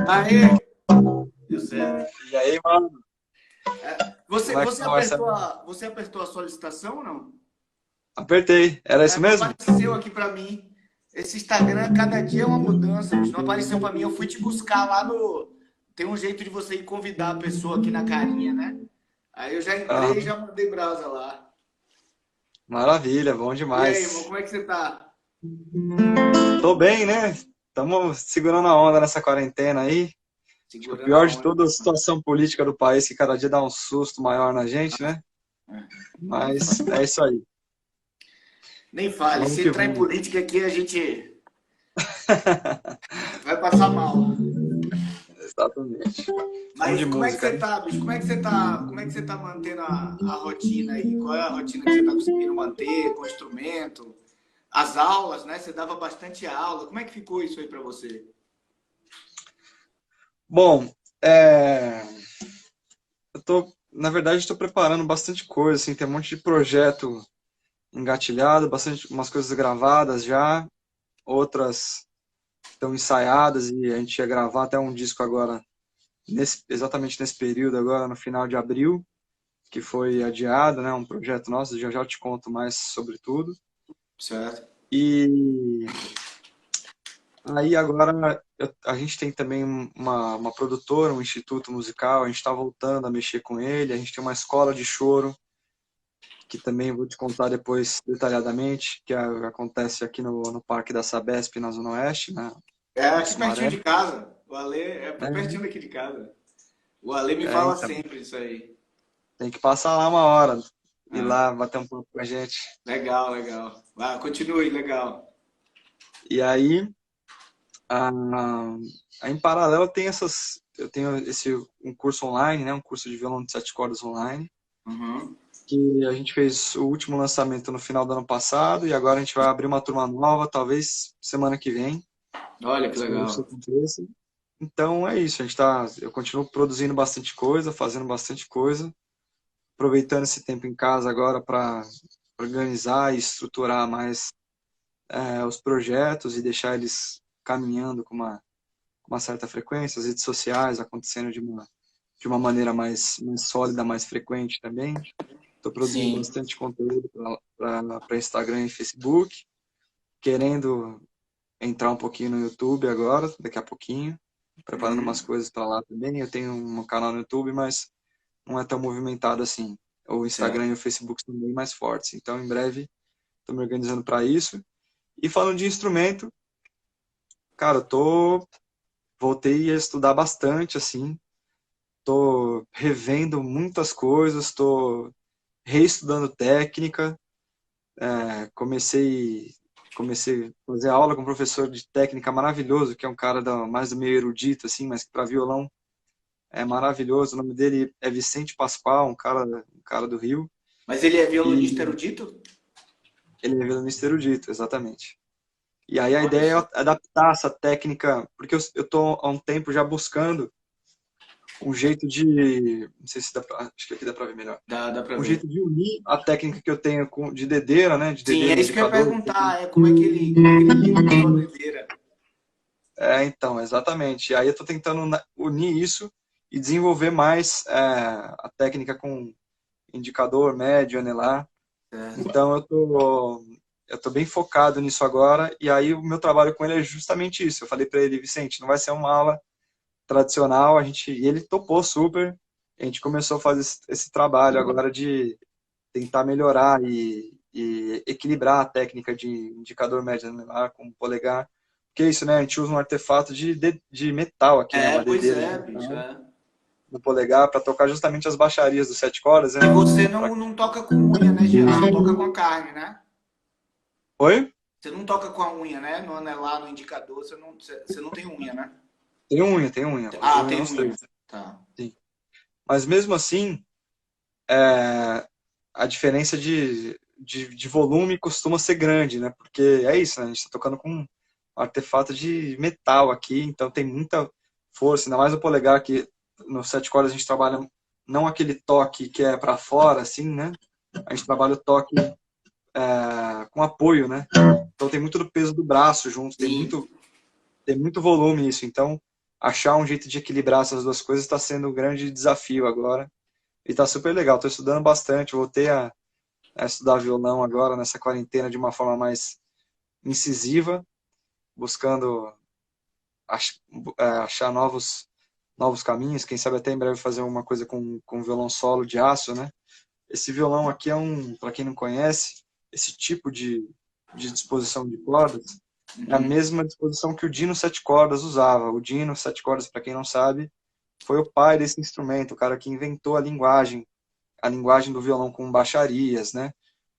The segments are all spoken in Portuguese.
Aê, deu certo. E aí, mano, Você, como é que você, tá, Marcelo? apertou a, você apertou a solicitação ou não? Apertei. Era isso Não mesmo? apareceu aqui para mim. Esse Instagram, cada dia é uma mudança, bicho. Não apareceu para mim. Eu fui te buscar lá no. Tem um jeito de você ir convidar a pessoa aqui na carinha, né? Aí eu já entrei e Aham. já mandei brasa lá. Maravilha, bom E aí, irmão, demais. como é que você tá? Tô bem, né? Estamos segurando a onda nessa quarentena aí. Acho que o Segurando a pior de onda. toda a situação política do país, que cada dia dá um susto maior na gente, né? Nem Mas fale. é isso aí. Nem fale. Vamos Se que entrar em vamos. política aqui, a gente vai passar mal. Exatamente. Vamos Mas de como é que música, você né? tá, bicho? Como é que você tá mantendo a rotina aí? Qual é a rotina que você tá conseguindo manter com o instrumento? As aulas, né? Você dava bastante aula. Como é que ficou isso aí pra você? Bom, na verdade, estou preparando bastante coisa, assim, tem um monte de projeto engatilhado, bastante, umas coisas gravadas já, outras estão ensaiadas e a gente ia gravar até um disco agora, exatamente nesse período agora, no final de abril, que foi adiado, né? Um projeto nosso, já já eu te conto mais sobre tudo. Certo? E aí agora a gente tem também uma produtora, um instituto musical, a gente está voltando a mexer com ele, a gente tem uma escola de choro, que também vou te contar depois detalhadamente, acontece aqui no Parque da Sabesp, na Zona Oeste, É no aqui pertinho Sumaré. de casa. O Ale é É, pertinho daqui de casa. O Ale me é, fala então, sempre isso aí. tem que passar lá uma hora, ir Ah, lá bater um papo com a gente. legal, legal. Ah, continue, legal. E aí, a, em paralelo, eu tenho um curso online, né, um curso de violão de 7 cordas online, Uhum. que a gente fez o último lançamento no final do ano passado, e agora a gente vai abrir uma turma nova, talvez semana que vem, Olha que espero que isso legal. aconteça. Então é isso, eu continuo produzindo bastante coisa, fazendo bastante coisa, aproveitando esse tempo em casa agora para organizar e estruturar mais os projetos e deixar eles caminhando com uma certa frequência, as redes sociais acontecendo de uma maneira mais sólida, mais frequente também. Estou produzindo Sim. bastante conteúdo para Instagram e Facebook, querendo entrar um pouquinho no YouTube agora, daqui a pouquinho, preparando umas Uhum. coisas para lá também. Eu tenho um canal no YouTube, mas não é tão movimentado assim. O Instagram e Certo. o Facebook são bem mais fortes. Então, em breve, estou me organizando para isso. E falando de instrumento, cara, voltei a estudar bastante, assim. Tô revendo muitas coisas, tô reestudando técnica. Comecei a fazer aula com um professor de técnica maravilhoso, que é um cara mais do meio erudito, assim, mas que para violão é maravilhoso. O nome dele é Vicente Pascoal, um cara do Rio. Mas ele é violonista E erudito? ele é violonista erudito, exatamente. E aí a Olha ideia só. é adaptar essa técnica, porque eu tô há um tempo já buscando um jeito de, não sei se dá pra, acho que aqui dá para ver melhor, Dá pra um ver. jeito de unir a técnica que eu tenho de dedeira, né, de Sim, dedeira é isso que eu ia indicador. perguntar, como é que ele lida com a sua doideira. Então, exatamente. E aí eu tô tentando unir isso e desenvolver mais a técnica com indicador, médio, anelar. Certo. Então eu tô bem focado nisso agora, e aí o meu trabalho com ele é justamente isso. Eu falei para ele, Vicente, não vai ser uma aula tradicional, e ele topou super. A gente começou a fazer esse trabalho agora de tentar melhorar e equilibrar a técnica de indicador médio anelar com o polegar. Porque é isso, né? A gente usa um artefato de metal aqui, né? É, Uma pois dedeira de é, bicho, metal é. no polegar para tocar justamente as baixarias dos 7 cordas, né? E você Pra... não toca com unha, né, Jean? Só toca com a carne, né? Oi? Você não toca com a unha, né? No anelar, no indicador, você não tem unha, né? Tem unha. Uso Ah, unha tem nos unha. três. Tá. Sim. Mas mesmo assim, a diferença de volume costuma ser grande, né? Porque é isso, né? A gente está tocando com um artefato de metal aqui, então tem muita força, ainda mais o polegar, que no 7 cordas a gente trabalha não aquele toque que é para fora, assim, né? A gente trabalha o toque com apoio, né? Então tem muito do peso do braço junto, tem Sim. muito. tem muito volume isso, então achar um jeito de equilibrar essas duas coisas está sendo um grande desafio agora. E está super legal, estou estudando bastante, voltei a estudar violão agora nessa quarentena de uma forma mais incisiva, buscando achar novos caminhos, quem sabe até em breve fazer uma coisa com violão solo de aço, né? Esse violão aqui é para quem não conhece, esse tipo de disposição de cordas é a mesma disposição que o Dino sete cordas usava. O Dino sete cordas, para quem não sabe, foi o pai desse instrumento, o cara que inventou a linguagem do violão com baixarias, né?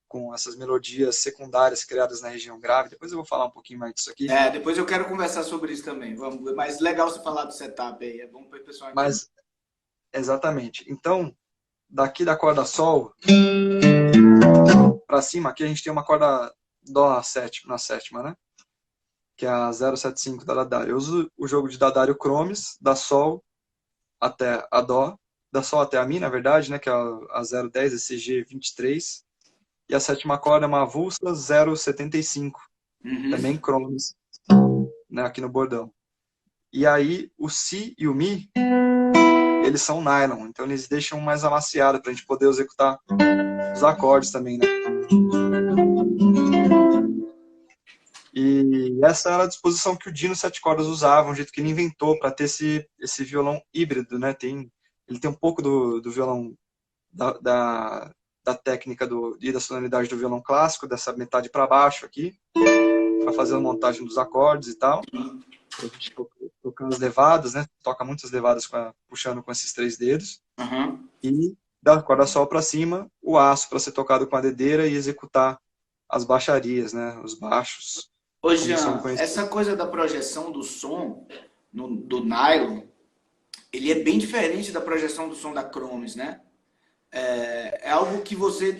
Com essas melodias secundárias criadas na região grave. Depois eu vou falar um pouquinho mais disso aqui. Depois eu quero conversar sobre isso também. Vamos, mas legal você falar do setup aí. É bom para o pessoal entender. Mas, exatamente. Então, daqui da corda Sol para cima, aqui a gente tem uma corda Dó na sétima, né? Que é a 075 da Dadário. Eu uso o jogo de Dadário Chromes, da Sol até a Dó, da Sol até a Mi, na verdade, né? Que é a 010, esse G23. E a sétima corda é uma avulsa 075, também Chromes, né? Aqui no bordão. E aí, o Si e o Mi, eles são nylon, então eles deixam mais amaciado para a gente poder executar os acordes também, né? E essa era a disposição que o Dino sete cordas usava, um jeito que ele inventou para ter esse violão híbrido, né? Ele tem um pouco do violão, da técnica e da sonoridade do violão clássico, dessa metade para baixo aqui, para fazer a montagem dos acordes e tal. A gente tocar as levadas, né? Toca muitas levadas puxando com esses 3 dedos. E da corda Sol para cima, o aço para ser tocado com a dedeira e executar as baixarias, né? Os baixos. Ô Jean, essa coisa da projeção do som do nylon, ele é bem diferente da projeção do som da Chromes, né? É algo que você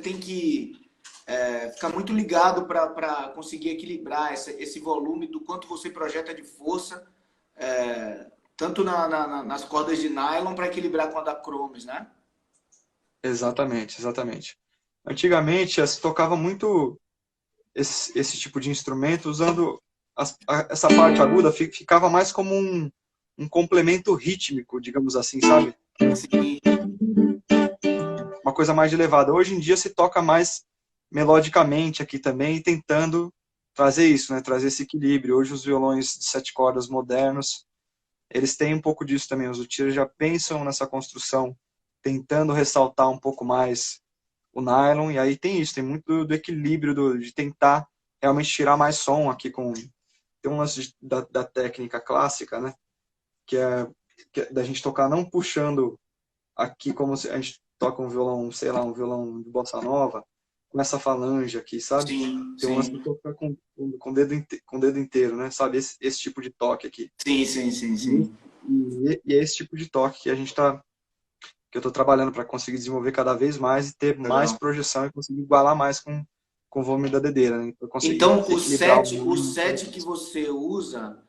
tem que ficar muito ligado para conseguir equilibrar esse volume do quanto você projeta de força, tanto nas cordas de nylon para equilibrar com a da Chromes, né? Exatamente, exatamente. Antigamente se tocava muito esse tipo de instrumento usando essa parte aguda, ficava mais como um complemento rítmico, digamos assim, sabe? Sim. Uma coisa mais elevada. Hoje em dia se toca mais melodicamente aqui também, tentando trazer isso, né? Trazer esse equilíbrio. Hoje os violões de 7 cordas modernos, eles têm um pouco disso também. Os luthiers já pensam nessa construção, tentando ressaltar um pouco mais o nylon, e aí tem isso, tem muito do equilíbrio, de tentar realmente tirar mais som aqui tem um lance da técnica clássica, né? Que é da gente tocar não puxando aqui como se a gente toca um violão, sei lá, um violão de bossa nova, com essa falange aqui, sabe? Sim, Tem um lance de tocar com o dedo inteiro, né? Sabe? Esse tipo de toque aqui. Sim. E é esse tipo de toque que que eu estou trabalhando para conseguir desenvolver cada vez mais e ter mais projeção e conseguir igualar mais com o volume da dedeira, né? Então, o set que você usa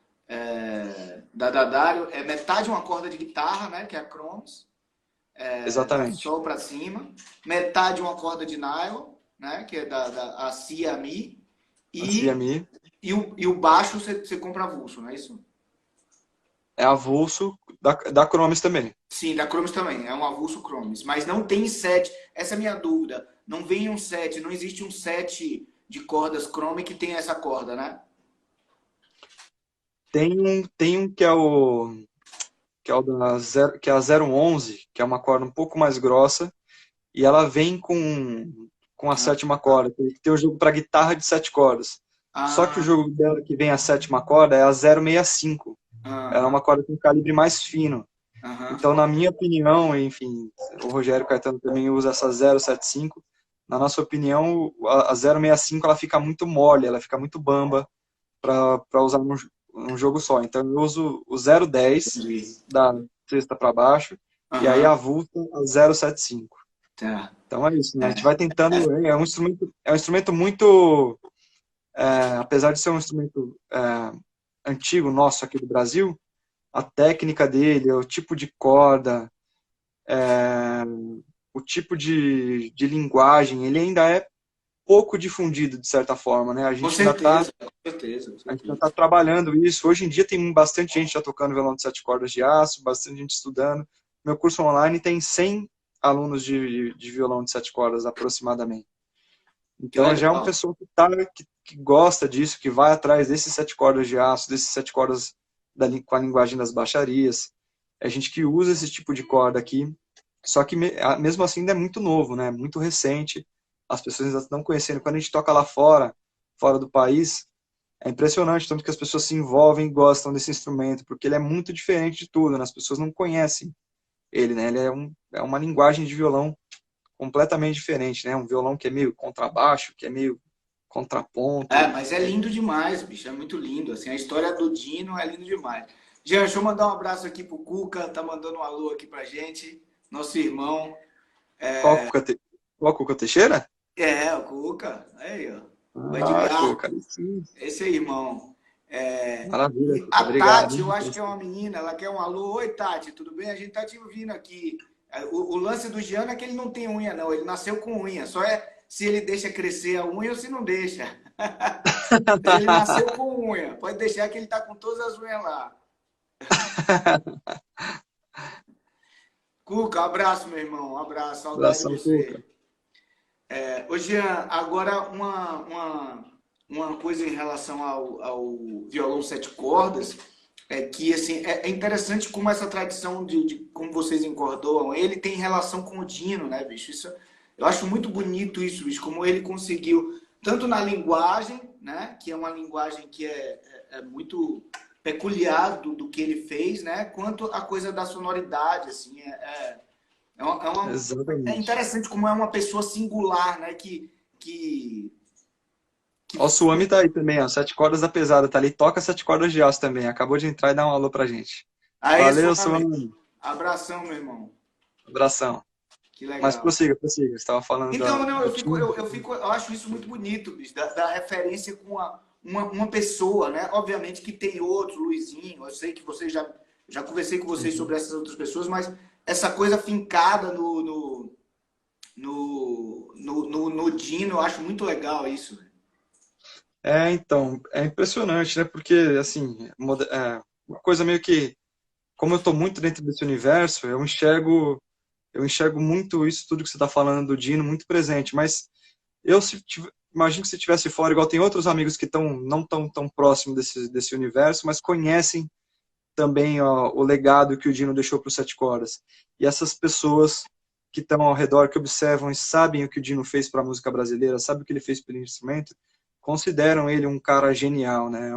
da Dadário é metade uma corda de guitarra, né? Que é a Chromes, da Exatamente. Sol para cima, metade uma corda de nylon, né? Que é a Si e a Mi, e o baixo você compra avulso, não é isso? É avulso da Chromes também. Sim, da Chromes também. É um avulso Chromes. Mas não tem set. Essa é a minha dúvida. Não vem um set. Não existe um set de cordas Chrome que tem essa corda, né? Tem um que é que é a 011, que é uma corda um pouco mais grossa, e ela vem com a sétima corda. Tem o jogo para guitarra de 7 cordas. Só que o jogo dela que vem a sétima corda é a 065. Ela é uma corda com calibre mais fino. Então, na minha opinião, enfim, o Rogério Caetano também usa essa 075. Na nossa opinião, a 065 ela fica muito mole, ela fica muito bamba para usar num jogo só. Então, eu uso o 010 da sexta para baixo e aí a vulta a 075. Tá. Então é isso, né? A gente vai tentando. É um instrumento muito. Apesar de ser um instrumento antigo nosso aqui do Brasil, a técnica dele, o tipo de corda, o tipo de linguagem, ele ainda é pouco difundido, de certa forma, né? A Com gente ainda está certeza, com certeza, com a gente ainda certeza. tá trabalhando isso. Hoje em dia tem bastante gente já tocando violão de 7 cordas de aço, bastante gente estudando. Meu curso online tem 100 alunos de violão de 7 cordas, aproximadamente. Que Então já é uma legal. pessoa que gosta disso, que vai atrás desses 7 cordas de aço, desses 7 cordas com a linguagem das baixarias. É gente que usa esse tipo de corda aqui, só que mesmo assim ainda é muito novo, né? Muito recente. As pessoas ainda estão conhecendo. Quando a gente toca lá fora, fora do país, é impressionante tanto que as pessoas se envolvem e gostam desse instrumento, porque ele é muito diferente de tudo, né? As pessoas não conhecem ele, né? Ele é uma linguagem de violão completamente diferente, né? Um violão que é meio contrabaixo, que é meio É, contraponto. mas é lindo demais, bicho, é muito lindo. Assim, a história do Dino é lindo demais. Jean, deixa eu mandar um abraço aqui pro Cuca, tá mandando um alô aqui pra gente, nosso irmão. Qual Cuca, qual Cuca Teixeira? É, o Cuca, aí, ó. O Ah, Edgar, Cuca, aí sim. esse aí, irmão. Maravilha, E Cuca. a Obrigado. Tati, eu acho que é uma menina, ela quer um alô. Oi, Tati, tudo bem? A gente tá te ouvindo aqui. O lance do Jean é que ele não tem unha, não. Ele nasceu com unha. Só é se ele deixa crescer a unha ou se não deixa. Ele nasceu com unha. Pode deixar que ele tá com todas as unhas lá. Cuca, abraço, meu irmão. Um abraço, saudade de Abração, você. Cuca. Ô, Jean, agora uma coisa em relação ao violão 7 cordas, é que assim, é interessante como essa tradição de como vocês encordoam, ele tem relação com o Dino, né, bicho? Isso, eu acho muito bonito isso, bicho, como ele conseguiu, tanto na linguagem, né, que é uma linguagem que é muito peculiar do que ele fez, né, quanto a coisa da sonoridade, assim, é Exatamente. interessante como é uma pessoa singular, né? Que, que Ó, o Suami tá aí também, ó. 7 cordas da pesada, tá ali. Toca 7 cordas de aço também. Acabou de entrar e dar um alô pra gente. Aí, Valeu, Suami. Suami. Abração, meu irmão. Abração. Que Mas legal. prossiga, prossiga. Você estava falando Então, não, do time. eu acho isso muito bonito, bicho, da referência com uma pessoa, né? Obviamente que tem outros, Luizinho, eu sei que vocês já conversei com vocês Uhum. sobre essas outras pessoas, mas essa coisa fincada no Dino, eu acho muito legal isso. Então, é impressionante, né? Porque, assim, uma coisa meio que, como eu tô muito dentro desse universo, eu enxergo muito isso tudo que você está falando do Dino, muito presente. Mas imagino que se estivesse fora, igual tem outros amigos que não estão tão próximos desse universo, mas conhecem também ó, o legado que o Dino deixou para os 7 cordas. E essas pessoas que estão ao redor, que observam e sabem o que o Dino fez para a música brasileira, sabem o que ele fez pelo instrumento, consideram ele um cara genial, né?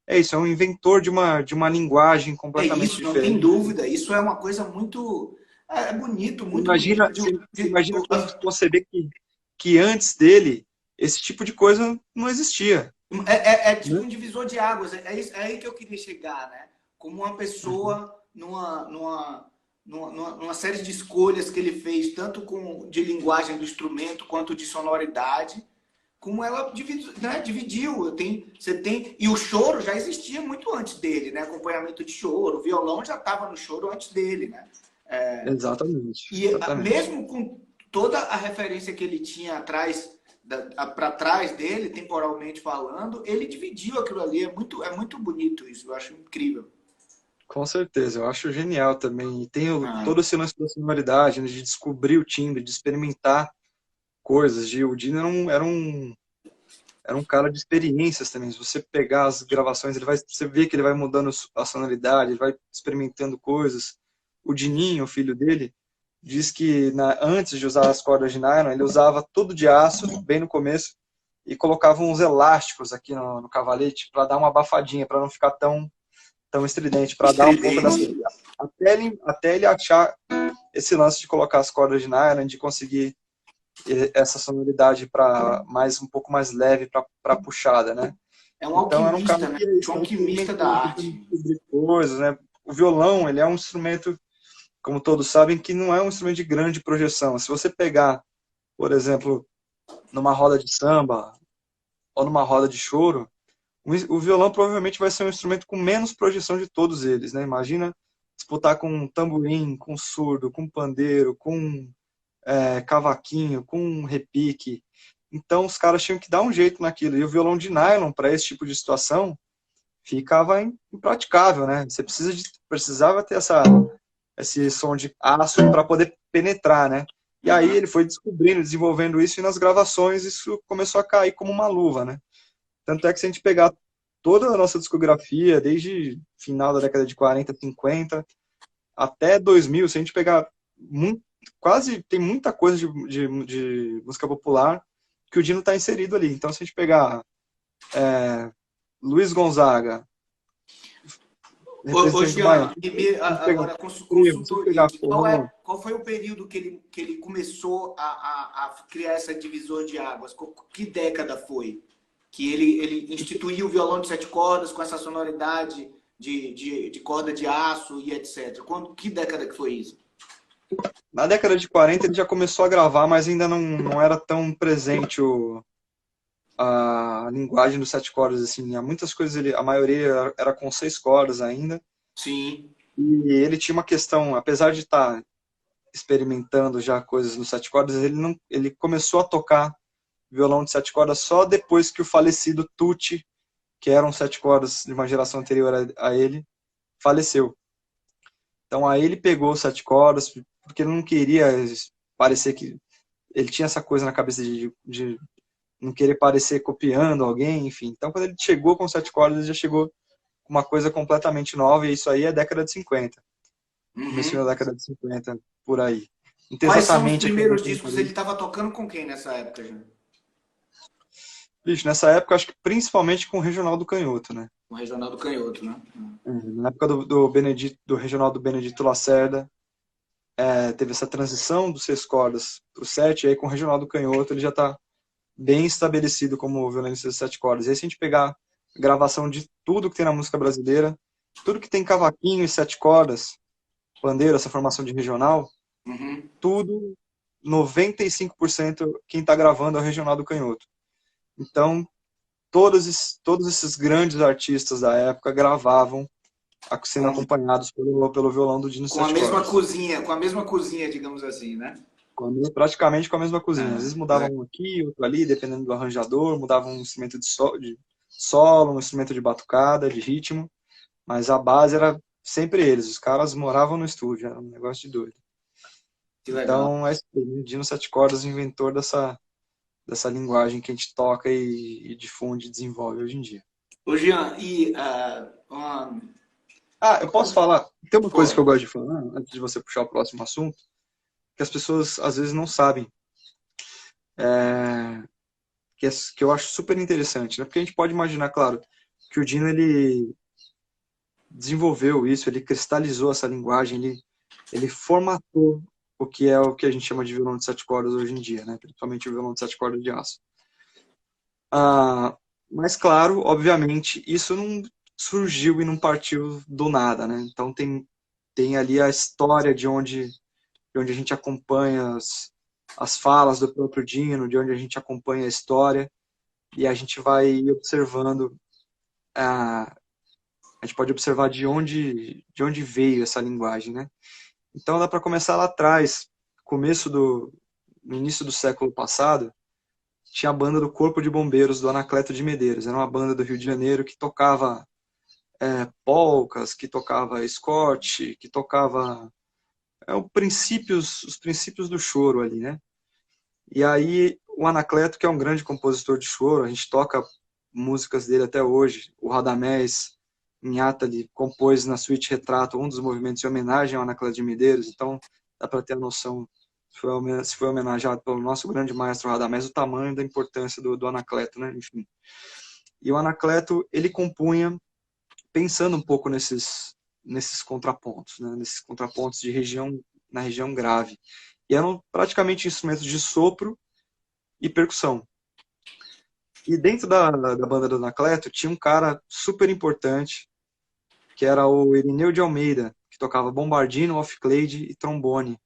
É isso, é um inventor de uma linguagem É completamente isso, não tem diferente. dúvida. Isso é uma coisa muito. É bonito, Você muito imagina, bonito. você imagina quando você conceber que antes dele, esse tipo de coisa não existia, É né? tipo um divisor de águas. É aí que eu queria chegar, né? Como uma Uhum. pessoa numa série de escolhas que ele fez, tanto de linguagem do instrumento quanto de sonoridade, como ela dividiu, né? Dividiu. Você tem, e o choro já existia muito antes dele, né? Acompanhamento de choro, o violão já estava no choro antes dele, né? Exatamente, E exatamente. mesmo com toda a referência que ele tinha atrás, para trás dele, temporalmente falando, ele dividiu aquilo ali. É muito bonito isso, eu acho incrível. Com certeza, eu acho genial também. E tem Ah, todo esse lance da sonoridade, né, de descobrir o timbre, de experimentar coisas. O Dino era um cara de experiências também. Se você pegar as gravações, você vê que ele vai mudando a sonoridade, ele vai experimentando coisas. O Dininho, o filho dele, diz que antes de usar as cordas de nylon, ele usava tudo de aço, bem no começo, e colocava uns elásticos aqui no cavalete para dar uma abafadinha, para não ficar tão estridente, para dar um pouco dessa. estridente. Até ele achar esse lance de colocar as cordas de nylon, de conseguir essa sonoridade para mais um pouco mais leve para puxada, né? É um Então era um cara alquimista, né? que é Um isso, alquimista da experimentou, tentando arte. descobrir coisas, né? O violão, ele é um instrumento, como todos sabem, que não é um instrumento de grande projeção. Se você pegar, por exemplo, numa roda de samba ou numa roda de choro, o violão provavelmente vai ser um instrumento com menos projeção de todos eles, né? Imagina disputar com um tamborim, com surdo, com pandeiro, com cavaquinho, com repique. Então os caras tinham que dar um jeito naquilo. E o violão de nylon, para esse tipo de situação, ficava impraticável, né? Você precisava ter esse som de aço para poder penetrar, né? E aí Aham. ele foi descobrindo, desenvolvendo isso, e nas gravações isso começou a cair como uma luva, né? Tanto é que se a gente pegar toda a nossa discografia, desde final da década de 40, 50, até 2000, se a gente pegar quase, tem muita coisa de música popular que o Dino está inserido ali. Então, se a gente pegar Luiz Gonzaga, Ô, representante do Baiano, Jean, se a gente pegar agora Frevo, se a gente consultoria. pegar Forró, Qual foi o período que ele começou a criar essa divisor de águas? Que década foi? Que ele instituiu o violão de sete cordas com essa sonoridade de corda de aço e etc. Que década que foi isso? na década de 40 ele já começou a gravar, mas ainda não era tão presente a linguagem dos sete cordas, assim. Há muitas coisas, a maioria era com seis cordas ainda. Sim. E ele tinha uma questão, apesar de estar experimentando já coisas nos sete cordas, ele começou a tocar violão de sete cordas só depois que o falecido Tucci, que eram sete cordas de uma geração anterior a ele, faleceu. Então aí ele pegou os sete cordas, porque ele não queria parecer que ele tinha essa coisa na cabeça de não querer parecer copiando alguém, enfim. Então quando ele chegou com sete cordas, ele já chegou com uma coisa completamente nova, e isso aí é década de 50. Começou Uhum. na década de 50, por aí. Não tem Quais são os exatamente aqui na primeiros discos? Ele conta. estava tocando com quem nessa época, Jean? Bicho, nessa época, acho que principalmente com o Reginaldo Canhoto, né? O Regional do Canhoto, né? Na época do Reginaldo Benedito Lacerda, teve essa transição dos seis cordas para o sete, e aí com o Reginaldo Canhoto ele já está bem estabelecido como violonista de sete cordas. E aí se a gente pegar a gravação de tudo que tem na música brasileira, tudo que tem cavaquinho e sete cordas, pandeiro, essa formação de regional, Uhum. tudo, 95% quem está gravando é o Reginaldo Canhoto. Então, todos esses grandes artistas da época gravavam sendo Com, acompanhados pelo violão do Dino Sete Cordas. com a mesma cozinha, digamos assim, né? Praticamente com a mesma cozinha. Às vezes Ah, mudavam um aqui, outro ali, dependendo do arranjador, mudavam um instrumento de solo, um instrumento de batucada, de ritmo, mas a base era sempre eles. Os caras moravam no estúdio, era um negócio de doido. que legal. Então, o Dino Sete Cordas, o inventor dessa linguagem que a gente toca e difunde e desenvolve hoje em dia. Ô, Jean, e Eu posso falar? Tem uma coisa que eu pode. gosto de falar, antes de você puxar o próximo assunto, que as pessoas às vezes não sabem, que eu acho super interessante, né? Porque a gente pode imaginar, claro, que o Dino ele desenvolveu isso, ele cristalizou essa linguagem, ele formatou o que a gente chama de violão de sete cordas hoje em dia, né? Principalmente o violão de sete cordas de aço. Ah, mas, claro, obviamente, isso não surgiu e não partiu do nada, né? Então tem ali a história de onde a gente acompanha as falas do próprio Dino, de onde a gente acompanha a história, e a gente vai observando, a gente pode observar de onde veio essa linguagem, né? Então dá para começar lá atrás, no início do século passado, tinha a banda do Corpo de Bombeiros do Anacleto de Medeiros. Era uma banda do Rio de Janeiro que tocava polcas, que tocava escort, que tocava os princípios do choro ali, né? E aí o Anacleto, que é um grande compositor de choro, a gente toca músicas dele até hoje. O Radamés Inhatali compôs na suíte Retrato um dos movimentos em homenagem ao Anacleto de Medeiros, então dá para ter a noção, se foi homenageado pelo nosso grande maestro Radamés, o tamanho da importância do Anacleto, né? Enfim. E o Anacleto, ele compunha pensando um pouco nesses contrapontos, né? Nesses contrapontos na região grave. E eram praticamente instrumentos de sopro e percussão. E dentro da banda do Anacleto tinha um cara super importante, que era o Irineu de Almeida, que tocava bombardino, off-clade e trombone.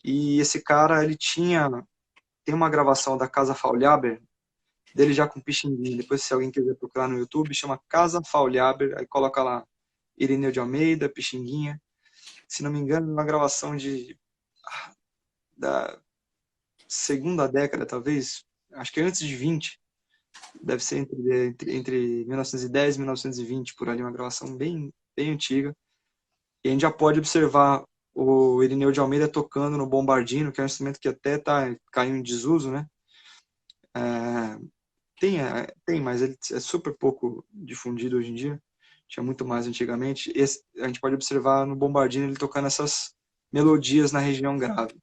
E esse cara, tem uma gravação da Casa Faulhaber, dele já com Pixinguinha. Depois, se alguém quiser procurar no YouTube, chama Casa Faulhaber, aí coloca lá Irineu de Almeida, Pixinguinha. Se não me engano, uma gravação da segunda década, talvez, acho que antes de 20, deve ser entre 1910 e 1920, por ali, uma gravação bem, bem antiga. E a gente já pode observar o Irineu de Almeida tocando no bombardino, que é um instrumento que até caindo em desuso, né? É, tem, mas ele é super pouco difundido hoje em dia. Tinha muito mais antigamente. A gente pode observar no bombardino ele tocando essas melodias na região grave.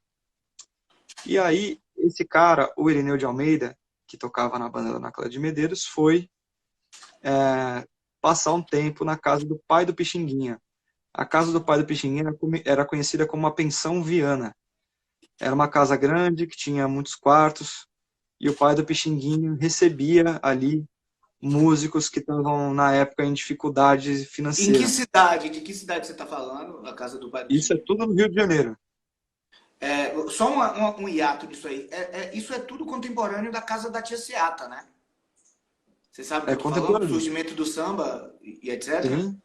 E aí, esse cara, o Irineu de Almeida, que tocava na banda da Náclea de Medeiros, foi passar um tempo na casa do pai do Pixinguinha. A casa do pai do Pixinguinha era conhecida como a Pensão Viana. Era uma casa grande, que tinha muitos quartos, e o pai do Pixinguinha recebia ali músicos que estavam, na época, em dificuldade Em que financeira. cidade? De que cidade você está falando? A casa do pai do Isso é Pixinguinha? tudo no Rio de Janeiro. Só um hiato nisso aí. Isso é tudo contemporâneo da casa da Tia Seata, né? Você sabe o que É eu tô falando? O contemporâneo. surgimento do samba e etc. Sim,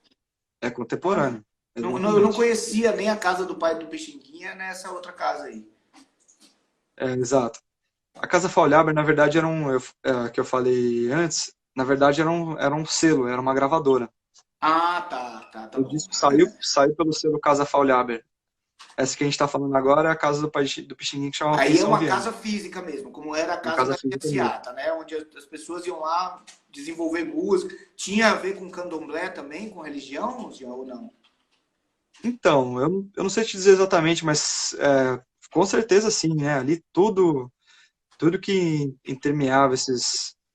é Olha, contemporâneo. eu não Exatamente. conhecia nem a casa do pai do Pixinguinha, nessa outra casa aí. Exato. A Casa Faulhaber, na verdade, que eu falei antes, na verdade era um selo, era uma gravadora. Ah, tá O bom. disco saiu pelo selo Casa Faulhaber. Essa que a gente está falando agora é a casa do pai do Pixinguinha, que chama Aí é Pensão uma Viana. casa física mesmo, como era a Uma casa casa da Tia física mesmo. Seata, né? Onde as pessoas iam lá desenvolver música. Tinha a ver com candomblé também, com religião, Jean, ou não? Então, eu não sei te dizer exatamente, mas com certeza sim, né? Ali tudo que intermeava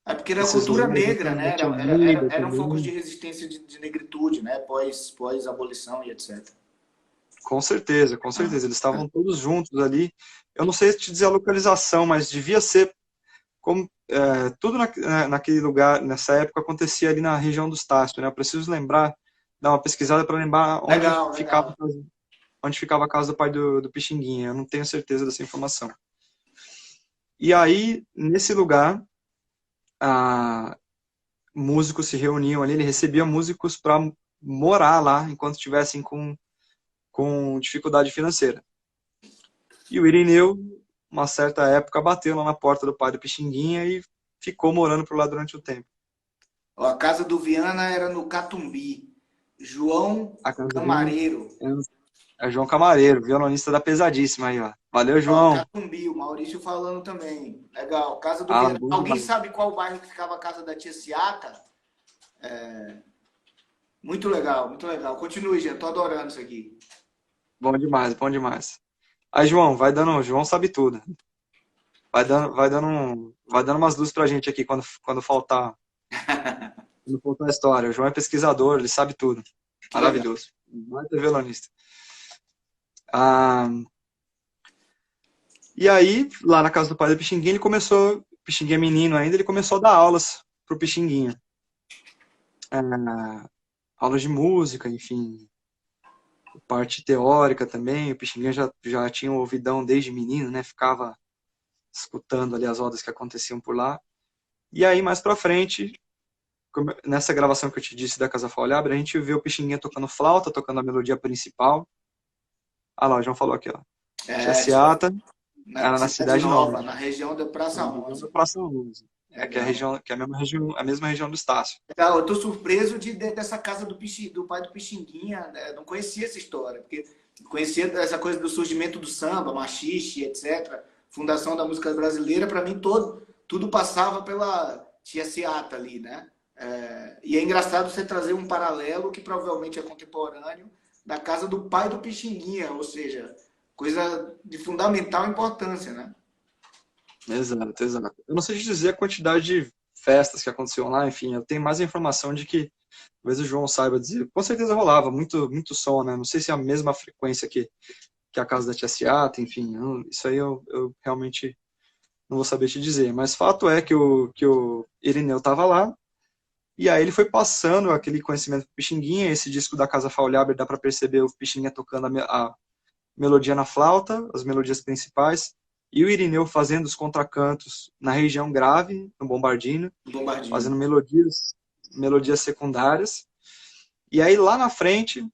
É porque era esses cultura lados, negra, então, da né? Tia Almeida Eram focos de também. resistência de negritude, né? Pós abolição e etc. Com certeza, com Ah, certeza. Eles estavam todos juntos ali. Eu não sei te dizer a localização, mas devia ser como tudo naquele lugar, nessa época, acontecia ali na região do Estácio, né? Eu preciso lembrar, dar uma pesquisada para lembrar legal, legal. onde ficava a casa do pai do Pixinguinha. Eu não tenho certeza dessa informação. E aí, nesse lugar, a, músicos se reuniam ali, ele recebia músicos para morar lá enquanto estivessem com dificuldade financeira. E o Irineu, uma certa época, bateu lá na porta do pai do Pixinguinha e ficou morando por lá durante o tempo. Ó, a casa do Viana era no Catumbi. João A casa dele Camareiro. é João Camareiro, violonista da Pesadíssima aí, ó. Valeu, Ó, João. Catumbi, o Maurício falando também. Legal. Casa do Ah, Viana. bom Alguém demais. sabe qual bairro que ficava a casa da Tia Ciata? Muito legal, muito legal. Continue, gente. Tô adorando isso aqui. Bom demais, bom demais. Aí, João, João sabe tudo. Vai dando umas luzes pra gente aqui quando faltar a história. O João é pesquisador, ele sabe tudo. Que legal. Maravilhoso. Vai ter violonista. Ah, e aí, lá na casa do pai do Pixinguinha, Pixinguinha menino ainda, ele começou a dar aulas pro Pixinguinha. Aulas de música, enfim, parte teórica também. O Pixinguinha já tinha um ouvidão desde menino, né? Ficava escutando ali as rodas que aconteciam por lá. E aí, mais pra frente, nessa gravação que eu te disse da Casa Faulhaber, a gente vê o Pixinguinha tocando flauta, tocando a melodia principal. Ah lá, o João falou aqui, ó. Tia Isso aí. Seata Na era na Cidade Cidade Nova, Nova, na região da na Praça região da 11. Praça 11. Que é a Legal. região, que é a mesma região do Estácio. Legal, eu tô surpreso dessa casa do pai do Pixinguinha, né? Não conhecia essa história, porque conhecia essa coisa do surgimento do samba, machixe, etc. Fundação da música brasileira, para mim tudo passava pela Tia Seata ali, né? E é engraçado você trazer um paralelo que provavelmente é contemporâneo da casa do pai do Pixinguinha, ou seja, coisa de fundamental importância, né? Exato, exato. Eu não sei te dizer a quantidade de festas que aconteciam lá, enfim, eu tenho mais a informação de que, talvez o João saiba dizer, com certeza rolava muito som, né? Não sei se é a mesma frequência que a casa da Tia Seata, enfim, isso aí eu realmente não vou saber te dizer. Mas fato é que o Irineu estava lá, e aí ele foi passando aquele conhecimento pro Pixinguinha. Esse disco da Casa Faulhaber dá para perceber o Pixinguinha tocando a melodia na flauta, as melodias principais, e o Irineu fazendo os contracantos na região grave, no bombardino, Bombardino. fazendo melodias secundárias. E aí lá na frente,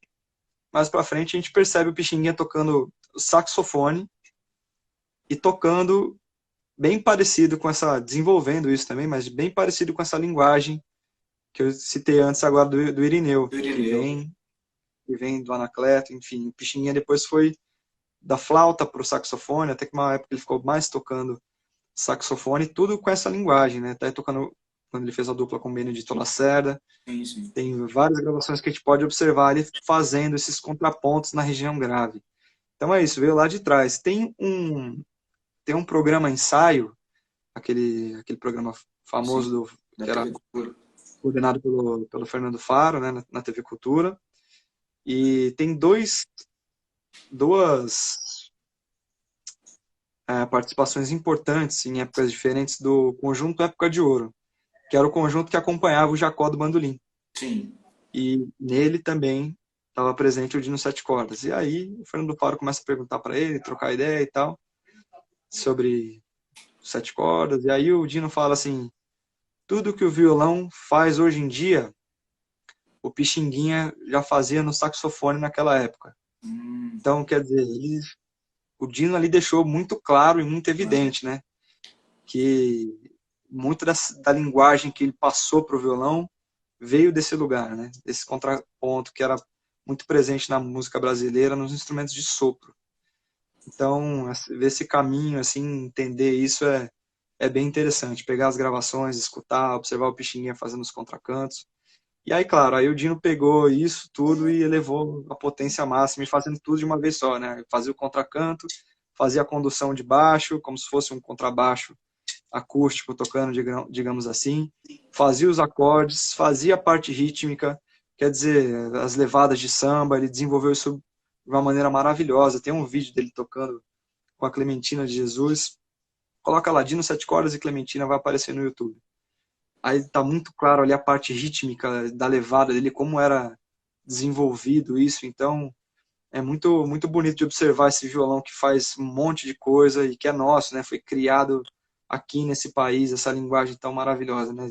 mais para frente, a gente percebe o Pixinguinha tocando o saxofone e tocando bem parecido com desenvolvendo isso também, mas bem parecido com essa linguagem que eu citei antes agora do Irineu, Do Irineu. que vem do Anacleto, enfim. O Pixinguinha depois foi da flauta para o saxofone, até que uma época ele ficou mais tocando saxofone, tudo com essa linguagem, né? Até tocando, quando ele fez a dupla com o Benedito Lacerda, Sim, sim. tem várias gravações que a gente pode observar ele fazendo esses contrapontos na região grave. Então é isso, veio lá de trás. Tem um programa ensaio, aquele programa Sim. famoso Da que era TV Cultura. coordenado pelo Fernando Faro, né, na TV Cultura. E tem duas participações importantes em épocas diferentes do conjunto Época de Ouro, que era o conjunto que acompanhava o Jacó do Bandolim. Sim. E nele também estava presente o Dino Sete Cordas. E aí o Fernando Faro começa a perguntar para ele, trocar ideia e tal, sobre sete cordas. E aí o Dino fala assim, tudo que o violão faz hoje em dia, o Pixinguinha já fazia no saxofone naquela época. Então, quer dizer, o Dino ali deixou muito claro e muito evidente, né? Que muito da linguagem que ele passou para o violão veio desse lugar, né? Desse contraponto que era muito presente na música brasileira, nos instrumentos de sopro. Então, ver esse caminho, assim, entender isso é bem interessante. Pegar as gravações, escutar, observar o Pixinguinha fazendo os contracantos. E aí, claro, aí o Dino pegou isso tudo e elevou a potência máxima e fazendo tudo de uma vez só, né? Fazia o contracanto, fazia a condução de baixo, como se fosse um contrabaixo acústico tocando, digamos assim, fazia os acordes, fazia a parte rítmica, quer dizer, as levadas de samba, ele desenvolveu isso de uma maneira maravilhosa. Tem um vídeo dele tocando com a Clementina de Jesus, coloca lá, Dino Sete Cordas e Clementina, vai aparecer no YouTube. Aí tá muito claro ali a parte rítmica da levada dele, como era desenvolvido isso, então é muito, muito bonito de observar esse violão que faz um monte de coisa e que é nosso, né? Foi criado aqui nesse país, essa linguagem tão maravilhosa, né?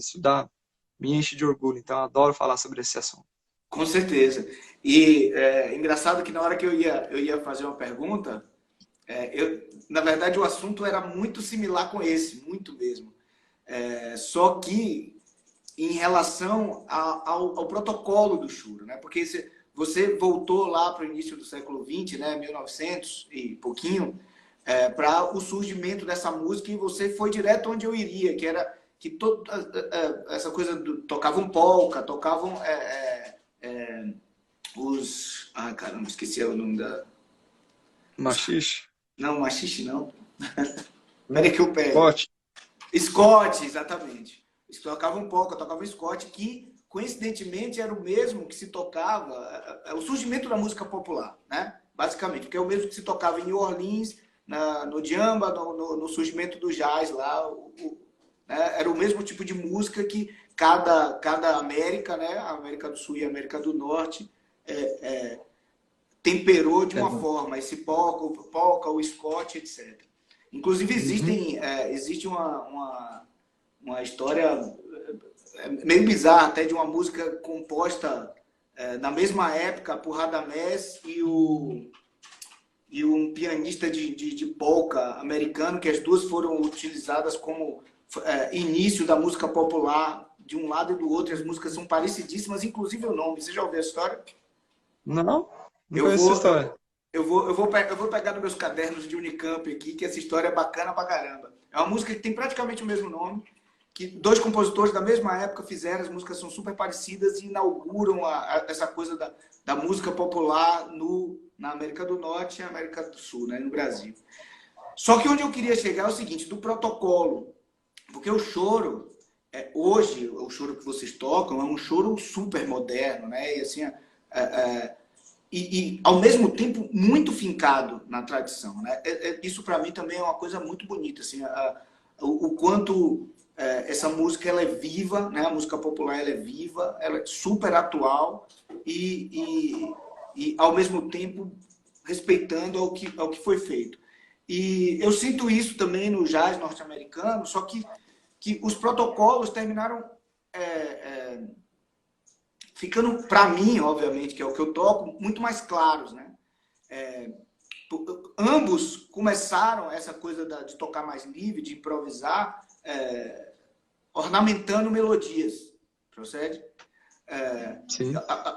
Me enche de orgulho, então eu adoro falar sobre esse assunto. Com certeza. E é engraçado que na hora que eu ia fazer uma pergunta, na verdade o assunto era muito similar com esse, muito mesmo. Só que em relação ao protocolo do choro, né? Porque você voltou lá para o início do século XX, né? 1900 e pouquinho, para o surgimento dessa música e você foi direto onde eu iria, que era que essa coisa tocavam polca, tocavam os... Ah, caramba, esqueci o nome da... Machixe, Não, machixe não. Peraí que eu pego. Scott, Scott, exatamente. Eles tocavam polca, tocavam Scott, que coincidentemente era o mesmo que se tocava, o surgimento da música popular, né? Basicamente, porque é o mesmo que se tocava em New Orleans, no Djamba, no surgimento do jazz lá, né? Era o mesmo tipo de música que cada América, né? A América do Sul e a América do Norte, temperou de uma forma, esse polka, o Scott, etc. Inclusive existe uma história meio bizarra até de uma música composta na mesma época por Radamés e um pianista de polka americano, que as duas foram utilizadas como início da música popular de um lado e do outro, e as músicas são parecidíssimas, inclusive o nome. Você já ouviu a história? não Eu conheço essa vou, história. eu vou pegar nos meus cadernos de Unicamp aqui, que essa história é bacana pra caramba. É uma música que tem praticamente o mesmo nome, que dois compositores da mesma época fizeram, as músicas são super parecidas e inauguram essa coisa da música popular na América do Norte e América do Sul, né, no Brasil. Só que onde eu queria chegar é o seguinte, do protocolo, porque o choro, hoje, o choro que vocês tocam é um choro super moderno, né, e assim, ao mesmo tempo muito fincado na tradição, né? Isso para mim também é uma coisa muito bonita, assim, o quanto essa música ela é viva, né? A música popular ela é viva, ela é super atual e ao mesmo tempo respeitando ao que foi feito. E eu sinto isso também no jazz norte-americano, só que os protocolos terminaram ficando, para mim, obviamente, que é o que eu toco, muito mais claros, né? ambos começaram essa coisa de tocar mais livre, de improvisar, ornamentando melodias, procede? Sim,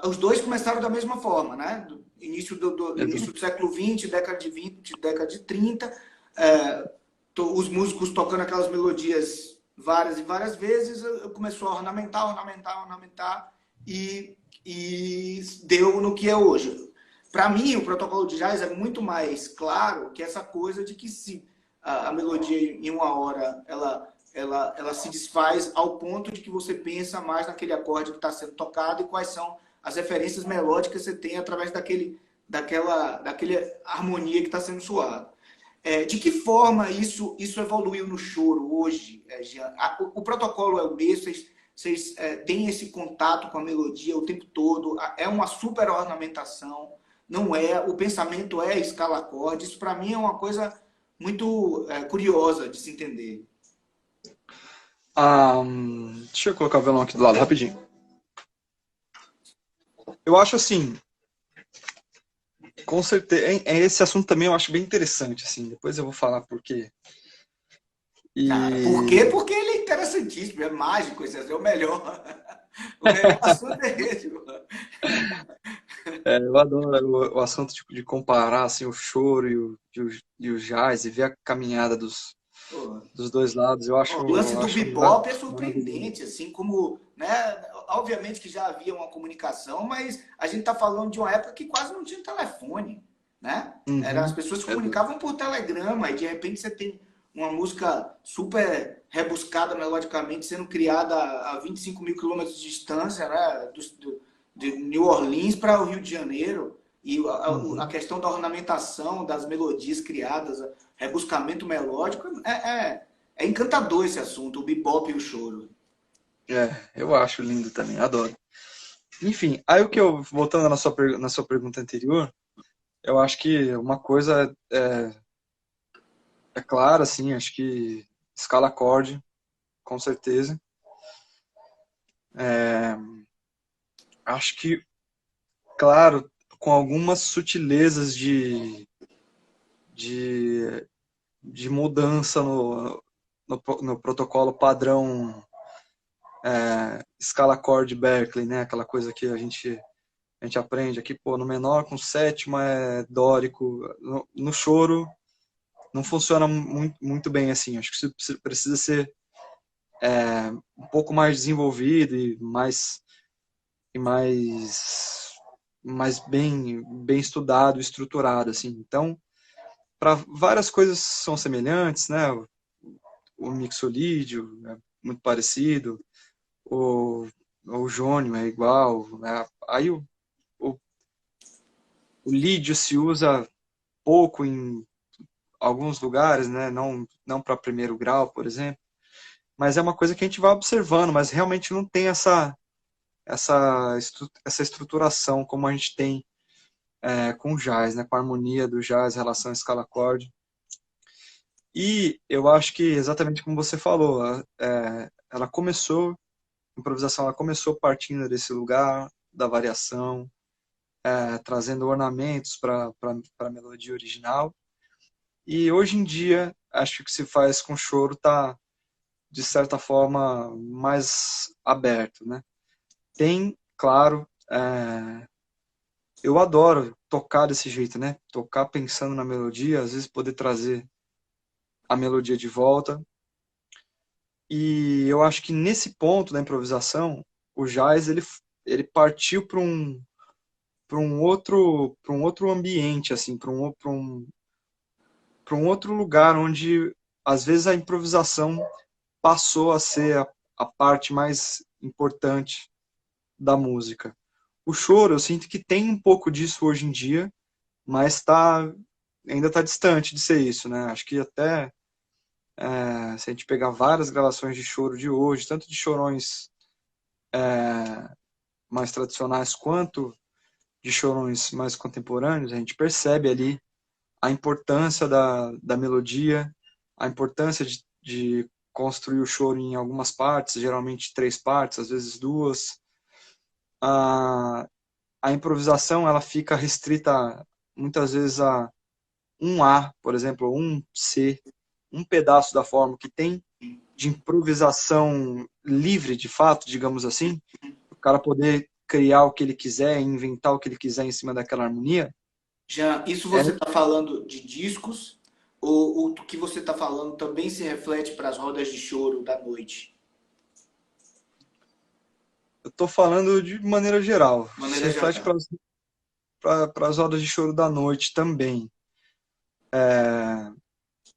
Os dois começaram da mesma forma, né? Início exato. do século XX, década de 20, década de 30, os músicos tocando aquelas melodias várias e várias vezes, começou a ornamentar, e deu no que é hoje. Para mim, o protocolo de jazz é muito mais claro que essa coisa de que se a melodia em uma hora ela se desfaz ao ponto de que você pensa mais naquele acorde que está sendo tocado e quais são as referências melódicas que você tem através daquela harmonia que está sendo soada. De que forma isso evoluiu no choro hoje, Jean? O protocolo é o mesmo, vocês têm esse contato com a melodia o tempo todo, é uma super ornamentação, não é, o pensamento é escala acorde, isso para mim é uma coisa muito curiosa de se entender. Deixa eu colocar o violão aqui do lado, rapidinho. Eu acho assim, com certeza, esse assunto também eu acho bem interessante, assim, depois eu vou falar por quê. Cara, por quê? E Porque ele é interessantíssimo, é mágico, esse é o melhor. O melhor assunto é esse. eu adoro o assunto tipo, de comparar assim, o choro e o jazz e ver a caminhada Pô, dos dois lados, eu o lance acho, do acho bebop é maravilhoso. surpreendente, assim como, né? Obviamente que já havia uma comunicação, mas a gente está falando de uma época que quase não tinha telefone, né? As Uhum, pessoas se exato. comunicavam por telegrama e de repente você tem uma música super rebuscada melodicamente sendo criada a 25 mil quilômetros de distância, né? De New Orleans para o Rio de Janeiro. E a Uhum. questão da ornamentação, das melodias criadas, rebuscamento melódico, é encantador esse assunto, o bebop e o choro. Eu acho lindo também, adoro. Enfim, aí o que eu, voltando na sua pergunta anterior, eu acho que uma coisa é clara, assim, acho que escala acorde, com certeza. Acho que, claro, com algumas sutilezas de, de mudança no protocolo padrão escala acorde Berkeley, né? Aquela coisa que a gente aprende aqui, pô, no menor com sétima é dórico. No choro não funciona muito bem assim. Acho que isso precisa ser um pouco mais desenvolvido e mais bem estudado, estruturado assim. Então, para várias coisas são semelhantes, né? O mixolídio é muito parecido, o, o jônio é igual, né? Aí o, o lídio se usa pouco em alguns lugares, né? Não para primeiro grau, por exemplo, mas é uma coisa que a gente vai observando, mas realmente não tem essa estruturação como a gente tem com o jazz, né? Com a harmonia do jazz, relação escala-acorde. E eu acho que, exatamente como você falou, ela começou, a improvisação ela começou partindo desse lugar da variação, trazendo ornamentos para a melodia original. E hoje em dia, acho que o que se faz com choro está, de certa forma, mais aberto, né? Tem, claro, eu adoro tocar desse jeito, né? Tocar pensando na melodia, às vezes poder trazer a melodia de volta. E eu acho que nesse ponto da improvisação, o jazz ele partiu para um outro ambiente, assim, para um outro lugar onde às vezes a improvisação passou a ser a parte mais importante da música. O choro, eu sinto que tem um pouco disso hoje em dia, mas ainda está distante de ser isso, né? Acho que até se a gente pegar várias gravações de choro de hoje, tanto de chorões mais tradicionais quanto de chorões mais contemporâneos, a gente percebe ali a importância da melodia, a importância de construir o choro em algumas partes, geralmente três partes, às vezes duas. A, a improvisação ela fica restrita muitas vezes um A, por exemplo, ou um C, um pedaço da forma que tem de improvisação livre, de fato, digamos assim, o cara poder criar o que ele quiser, inventar o que ele quiser em cima daquela harmonia, Já, isso é, você está falando de discos, ou o que você está falando também se reflete para as rodas de choro da noite? eu estou falando de maneira geral, De se maneira reflete geral. para as rodas de choro da noite também.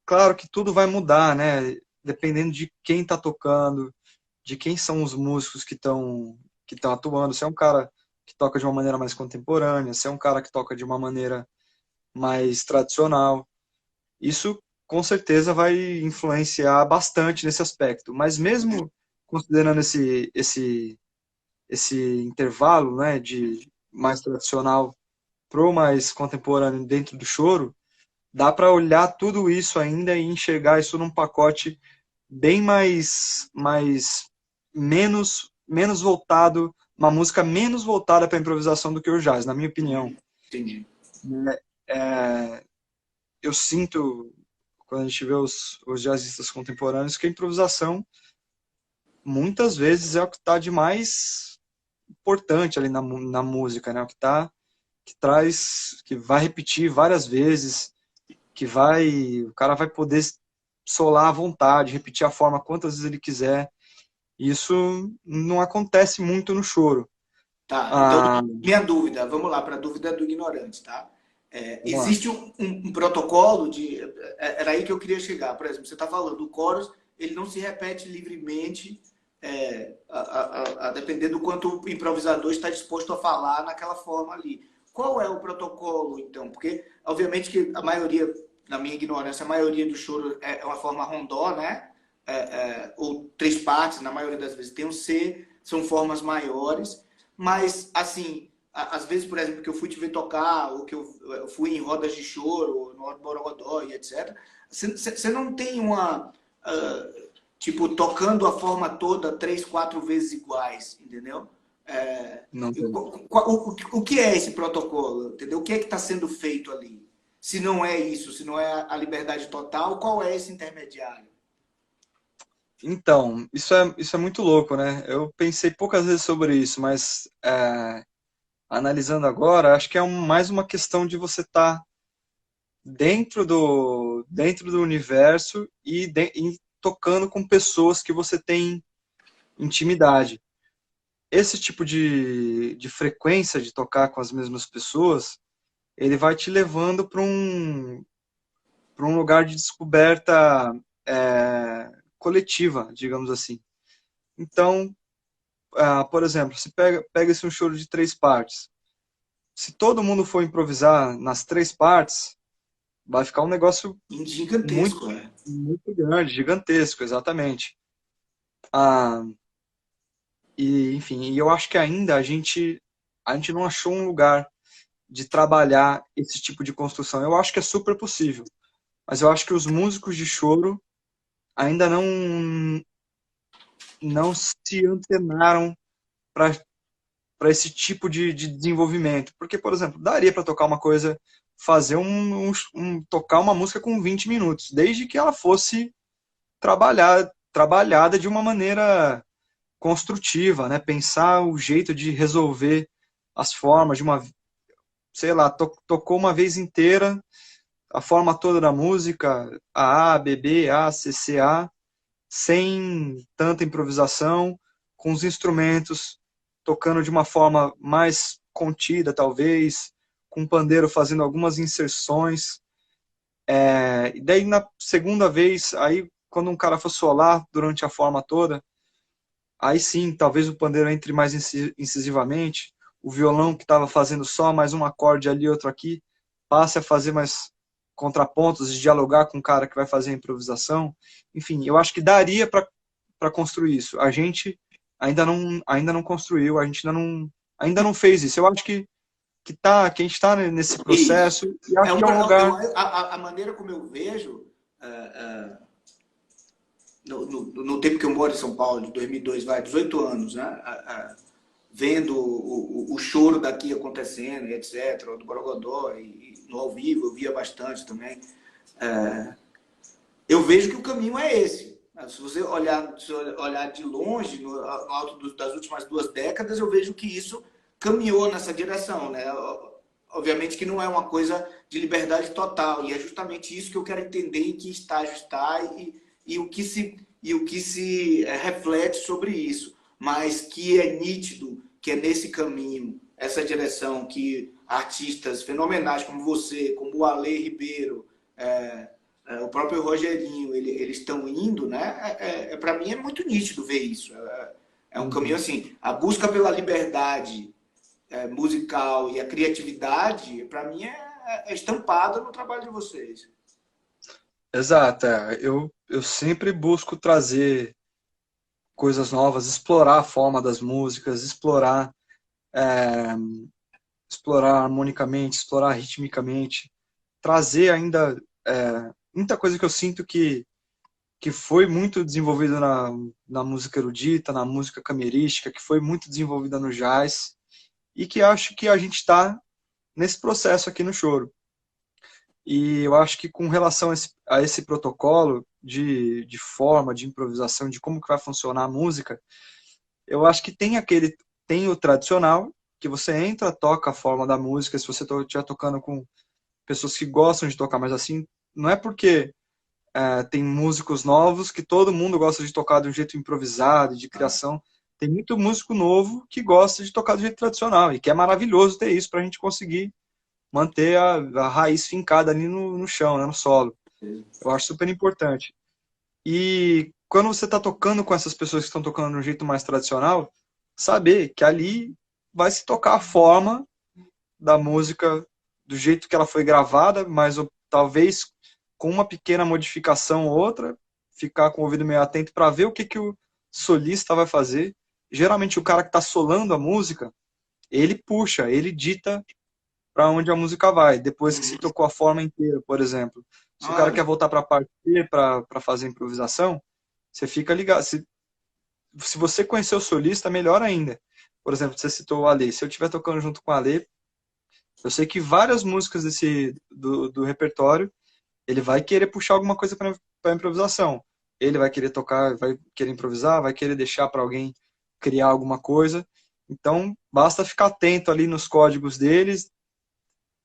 Claro que tudo vai mudar, né? Dependendo de quem está tocando, de quem são os músicos que estão atuando. Se é um cara que toca de uma maneira mais contemporânea, se é um cara que toca de uma maneira mais tradicional. Isso com certeza vai influenciar bastante nesse aspecto. Mas mesmo considerando esse intervalo, né, de mais tradicional pro mais contemporâneo dentro do choro, dá para olhar tudo isso ainda e enxergar isso num pacote bem menos voltado, uma música menos voltada para improvisação do que o jazz, na minha opinião. Entendi. É, eu sinto, quando a gente vê os jazzistas contemporâneos, que a improvisação muitas vezes é o que está de mais importante ali na música, né? O que tá, que traz, que vai repetir várias vezes, o cara vai poder solar à vontade, repetir a forma quantas vezes ele quiser. Isso não acontece muito no choro. Tá, então Ah, minha dúvida, vamos lá para a dúvida do ignorante, tá? vamos lá. Existe um protocolo de. Era aí que eu queria chegar. Por exemplo, você está falando, o chorus, ele não se repete livremente, a depender do quanto o improvisador está disposto a falar naquela forma ali. Qual é o protocolo, então? Porque, obviamente, que a maioria, na minha ignorância, a maioria do choro é uma forma rondó, né? Ou três partes, na maioria das vezes tem um C, são formas maiores. Mas, assim, às vezes, por exemplo, que eu fui te ver tocar, ou que eu fui em rodas de choro, no Borogodó e etc., você não tem uma. Tipo, tocando a forma toda três, quatro vezes iguais, entendeu? Não tem. O que é esse protocolo, entendeu? O que é que está sendo feito ali? Se não é isso, se não é a liberdade total, qual é esse intermediário? Então, isso é muito louco, né? Eu pensei poucas vezes sobre isso, mas analisando agora, acho que é mais uma questão de você estar dentro do universo e tocando com pessoas que você tem intimidade. Esse tipo de frequência de tocar com as mesmas pessoas, ele vai te levando para um lugar de descoberta coletiva, digamos assim. Então, por exemplo, se pega-se um choro de três partes. Se todo mundo for improvisar nas três partes, vai ficar um negócio muito, Gigantesco, é. muito grande, gigantesco, exatamente. Ah, enfim, eu acho que ainda a gente não achou um lugar de trabalhar esse tipo de construção. Eu acho que é super possível, mas eu acho que os músicos de choro ainda não se antenaram para esse tipo de desenvolvimento. Porque, por exemplo, daria para tocar uma coisa, fazer tocar uma música com 20 minutos, desde que ela fosse trabalhada de uma maneira construtiva, né? Pensar o jeito de resolver as formas de uma, sei lá, tocou uma vez inteira a forma toda da música, A, B, B, A, C, C, A, sem tanta improvisação, com os instrumentos tocando de uma forma mais contida, talvez, com o pandeiro fazendo algumas inserções. E daí, na segunda vez, aí, quando um cara for solar durante a forma toda, aí sim, talvez o pandeiro entre mais incisivamente, o violão que estava fazendo só mais um acorde ali, outro aqui, passe a fazer mais contrapontos e dialogar com o cara que vai fazer a improvisação. Enfim, eu acho que daria para construir isso. A gente ainda não construiu, a gente ainda não fez isso. Eu acho que a gente está nesse Isso. processo e acho que é um lugar. A maneira como eu vejo, no tempo que eu moro em São Paulo, de 2002, vai, 18 anos, né? vendo o choro daqui acontecendo, etc., do Borogodó, e no ao vivo eu via bastante também. Eu vejo que o caminho é esse. Se você olhar de longe, no alto das últimas 2 décadas, eu vejo que isso caminhou nessa direção, né? Obviamente que não é uma coisa de liberdade total, e é justamente isso que eu quero entender em que estágio está e o que se reflete sobre isso, mas que é nítido que é nesse caminho, essa direção que artistas fenomenais como você, como o Ale Ribeiro, o próprio Rogerinho, eles estão indo, né? Para mim é muito nítido ver isso. É um caminho Uhum. assim, a busca pela liberdade musical e a criatividade, para mim, é estampada no trabalho de vocês. Exato, eu sempre busco trazer coisas novas, explorar a forma das músicas, explorar harmonicamente, explorar ritmicamente, trazer ainda muita coisa que eu sinto que foi muito desenvolvida na música erudita, na música camerística, que foi muito desenvolvida no jazz, e que acho que a gente está nesse processo aqui no Choro. E eu acho que com relação a esse protocolo de forma, de improvisação, de como que vai funcionar a música, eu acho que tem o tradicional, que você entra, toca a forma da música, se você estiver tocando com pessoas que gostam de tocar, mas assim, não é porque tem músicos novos que todo mundo gosta de tocar de um jeito improvisado, de criação. Tem muito músico novo que gosta de tocar do jeito tradicional, e que é maravilhoso ter isso para a gente conseguir manter a raiz fincada ali no chão, né, no solo. Eu acho super importante. E quando você está tocando com essas pessoas que estão tocando de um jeito mais tradicional, saber que ali vai se tocar a forma da música do jeito que ela foi gravada, mas talvez com uma pequena modificação ou outra, ficar com o ouvido meio atento para ver o que o solista vai fazer. Geralmente o cara que está solando a música, ele puxa, ele dita para onde a música vai, depois que se Uhum. tocou a forma inteira, por exemplo. Se o cara quer Olha, voltar para a parte B para fazer improvisação, você fica ligado. Se você conhecer o solista, melhor ainda. Por exemplo, você citou o Ale. Se eu estiver tocando junto com o Ale, eu sei que várias músicas do repertório, ele vai querer puxar alguma coisa para improvisação. Ele vai querer tocar, vai querer improvisar, vai querer deixar para alguém criar alguma coisa. Então, basta ficar atento ali nos códigos deles,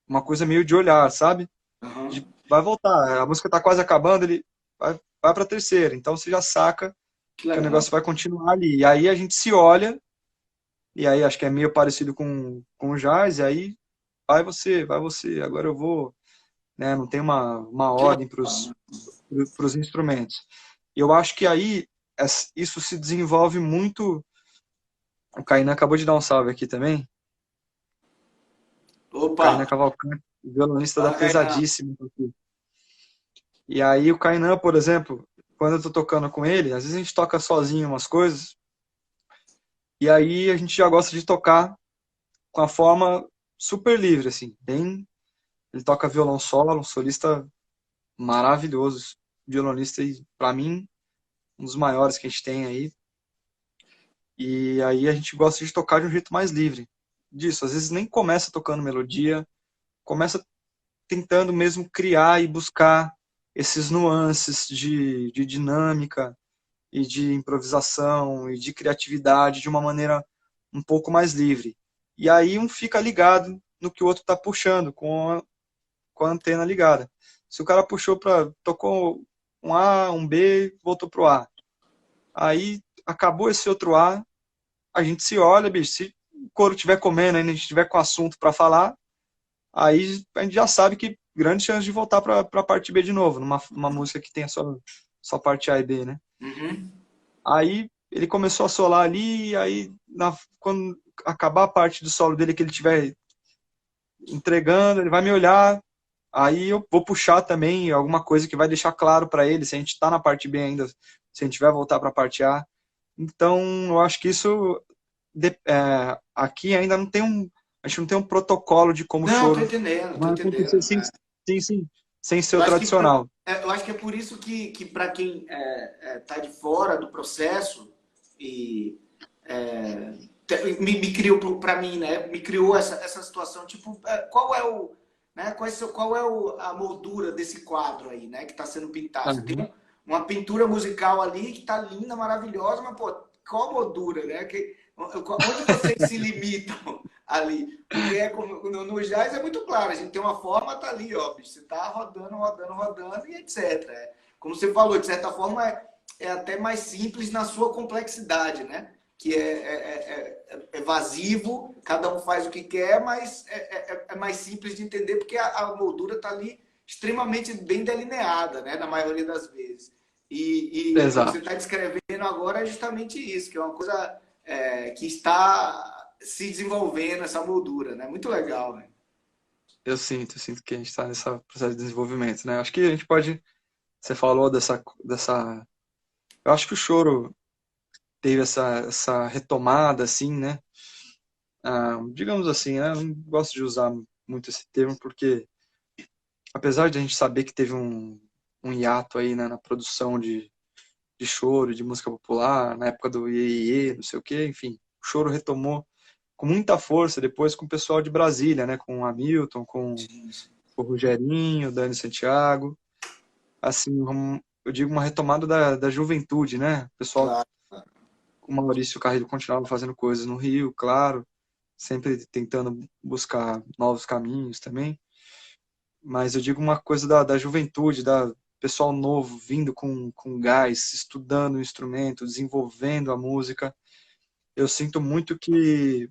uma coisa meio de olhar, sabe? uhum. Vai voltar, a música está quase acabando, ele vai para a terceira. Então, você já saca Que que o legal. negócio vai continuar ali. E aí a gente se olha, e aí acho que é meio parecido com o jazz, e aí vai você, agora eu vou, né? Não tem uma Que ordem para legal, né? os instrumentos. E eu acho que aí isso se desenvolve muito. O Kainan acabou de dar um salve aqui também. Opa, Kainan Cavalcante, violonista da fala, Kainan. Pesadíssima aqui. E aí o Kainan, por exemplo, quando eu tô tocando com ele, às vezes a gente toca sozinho umas coisas, e aí a gente já gosta de tocar com a forma super livre, assim, bem. Ele toca violão solo, um solista maravilhoso, violonista e para mim um dos maiores que a gente tem aí. E aí a gente gosta de tocar de um jeito mais livre. Disso, às vezes nem começa tocando melodia, começa tentando mesmo criar e buscar esses nuances de dinâmica e de improvisação e de criatividade de uma maneira um pouco mais livre. E aí um fica ligado no que o outro está puxando com a antena ligada. Se o cara tocou um A, um B, voltou pro A. Aí acabou esse outro A, a gente se olha, bicho, se o couro estiver comendo, ainda a gente tiver com assunto para falar, aí a gente já sabe que grande chance de voltar para a parte B de novo, numa música que tem só parte A e B, né? Uhum. Aí ele começou a solar ali, e aí quando acabar a parte do solo dele que ele estiver entregando, ele vai me olhar, aí eu vou puxar também alguma coisa que vai deixar claro para ele se a gente está na parte B ainda, se a gente vai voltar para a parte A. Então, eu acho que isso aqui ainda não tem a gente não tem um protocolo de como o Não, tô choro entendendo, tô vai acontecer entendendo. sem ser Eu o acho que, tradicional. eu acho que é por isso que para quem está de fora do processo e me criou para mim, né? Me criou essa situação, tipo, qual é o, né? Qual é a moldura desse quadro aí, né? Que está sendo pintado. Você tem Aham. uma pintura musical ali que está linda, maravilhosa, mas pô, qual a moldura, né? Onde vocês se limitam ali? Porque no jazz é muito claro, a gente tem uma forma, tá ali, ó, bicho, você tá rodando, rodando, rodando e etc. Como você falou, de certa forma é até mais simples na sua complexidade, né? Que é evasivo, cada um faz o que quer, mas é mais simples de entender porque a moldura está ali extremamente bem delineada, né, na maioria das vezes. E o que você Exato. está descrevendo agora é justamente isso, que é uma coisa que está se desenvolvendo, essa moldura, né? Muito legal, né? Eu sinto que a gente está nesse processo de desenvolvimento, né? Acho que a gente pode, você falou dessa, eu acho que o choro teve essa retomada, assim, né? Digamos assim, né? Eu não gosto de usar muito esse termo porque, apesar de a gente saber que teve um hiato aí, né, na produção de choro, de música popular, na época do Iê, não sei o quê, enfim, o choro retomou com muita força depois com o pessoal de Brasília, né? Com o Hamilton, com Sim, sim. o Rogerinho, Dani Santiago, assim, eu digo uma retomada da juventude, né? O pessoal, Claro. o Maurício Carrilho continuava fazendo coisas no Rio, claro, sempre tentando buscar novos caminhos também, mas eu digo uma coisa da juventude, da pessoal novo, vindo com gás, estudando o instrumento, desenvolvendo a música. Eu sinto muito que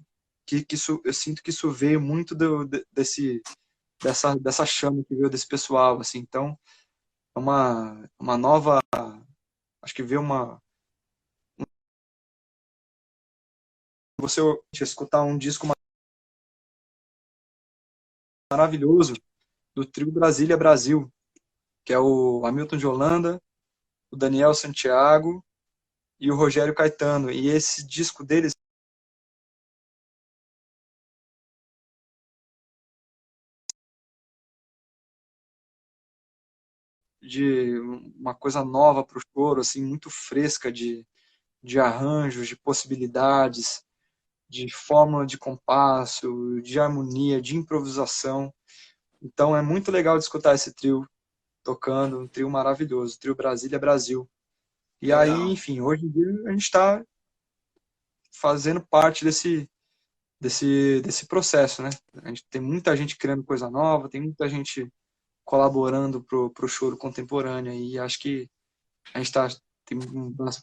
isso, eu sinto que isso veio muito dessa chama que veio desse pessoal, assim. Então, é uma nova, acho que veio você escutar um disco maravilhoso do trio Brasília Brasil, que é o Hamilton de Holanda, o Daniel Santiago e o Rogério Caetano. E esse disco deles de uma coisa nova para o choro, assim, muito fresca de arranjos, de possibilidades, de fórmula de compasso, de harmonia, de improvisação. Então é muito legal de escutar esse trio tocando, um trio maravilhoso, trio Brasília Brasil. E aí, Legal. enfim, hoje em dia a gente está fazendo parte desse processo, né? A gente tem muita gente criando coisa nova, tem muita gente colaborando pro choro contemporâneo e acho que a gente tem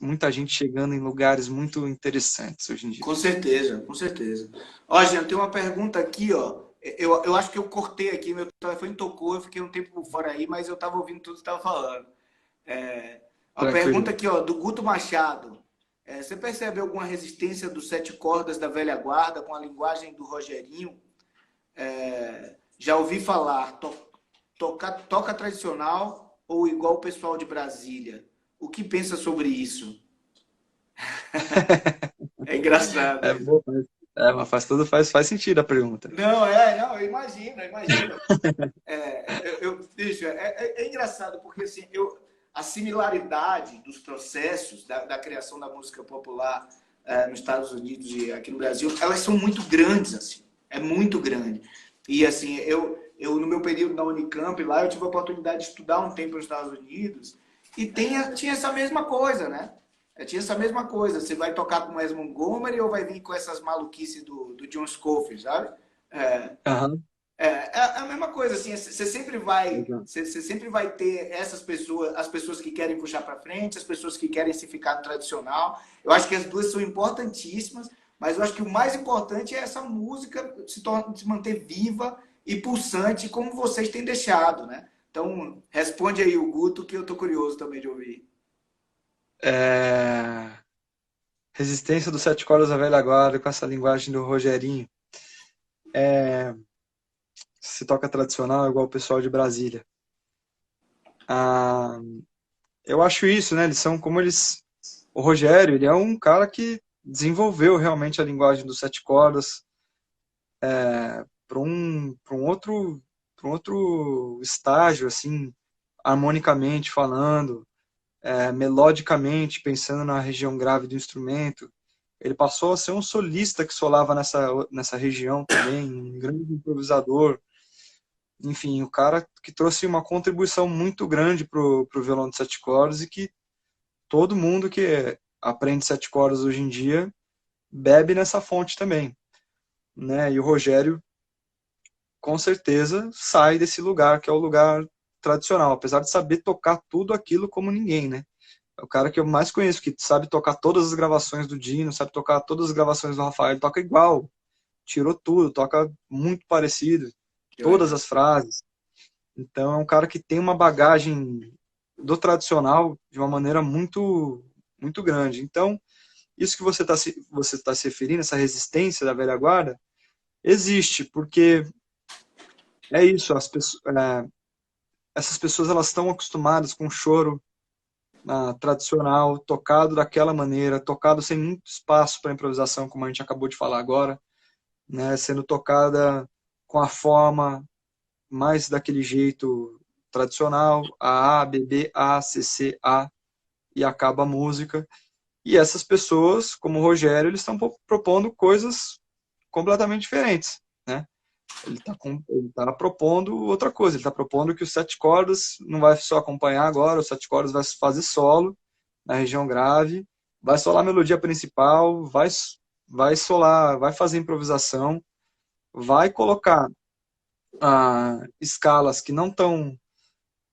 muita gente chegando em lugares muito interessantes hoje em dia. Com certeza, com certeza. Ó, Jean, tem uma pergunta aqui, ó. Eu acho que eu cortei aqui, meu telefone tocou, eu fiquei um tempo fora aí, mas eu estava ouvindo tudo que você estava falando. É, a pergunta Tranquilo. aqui, ó, do Guto Machado. Você percebe alguma resistência dos sete cordas da velha guarda com a linguagem do Rogerinho? Já ouvi falar, toca tradicional ou igual o pessoal de Brasília? O que pensa sobre isso? É engraçado É, isso. boa, mas faz sentido a pergunta. Não, eu imagino, eu imagino. Bicho, é engraçado porque assim, a similaridade dos processos da criação da música popular nos Estados Unidos e aqui no Brasil, elas são muito grandes, assim, é muito grande. E assim, no meu período na Unicamp, lá eu tive a oportunidade de estudar um tempo nos Estados Unidos e tinha essa mesma coisa, né? Tinha essa mesma coisa. Você vai tocar com o Wes Montgomery ou vai vir com essas maluquices do John Scofield, sabe? É, Aham. é a mesma coisa, assim, Legal. você sempre vai ter essas pessoas, as pessoas que querem puxar para frente, as pessoas que querem se ficar no tradicional. Eu acho que as duas são importantíssimas, mas eu acho que o mais importante é essa música se manter viva e pulsante, como vocês têm deixado, né? Então, responde aí o Guto, que eu tô curioso também de ouvir. É, Resistência dos Sete Cordas da Velha Guarda com essa linguagem do Rogerinho. Se toca tradicional igual o pessoal de Brasília. Ah, eu acho isso, né? Eles são como eles. O Rogério, ele é um cara que desenvolveu realmente a linguagem dos sete cordas para um outro estágio, assim, harmonicamente falando, melodicamente, pensando na região grave do instrumento. ele passou a ser um solista que solava nessa região também, um grande improvisador. Enfim, o cara que trouxe uma contribuição muito grande pro violão de sete cordas e que todo mundo que aprende sete cordas hoje em dia bebe nessa fonte também, né? E o Rogério, com certeza, sai desse lugar que é o lugar tradicional, apesar de saber tocar tudo aquilo como ninguém, né? É o cara que eu mais conheço, que sabe tocar todas as gravações do Dino, sabe tocar todas as gravações do Rafael, ele toca igual, tirou tudo, toca muito parecido, Que todas legal. as frases. Então é um cara que tem uma bagagem do tradicional de uma maneira muito muito grande. Então, isso que você tá se referindo, essa resistência da velha guarda, existe, porque é isso, essas pessoas elas estão acostumadas com o choro tradicional, tocado daquela maneira, tocado sem muito espaço para improvisação, como a gente acabou de falar agora, né, sendo tocada com a forma mais daquele jeito tradicional, A, B, B, A, C, C, A, e acaba a música. E essas pessoas, como o Rogério, eles estão propondo coisas completamente diferentes, né? Ele tá propondo outra coisa, ele está propondo que os sete cordas não vai só acompanhar agora, os sete cordas vai fazer solo na região grave, vai solar a melodia principal, vai solar, vai fazer improvisação, vai colocar escalas que não estão,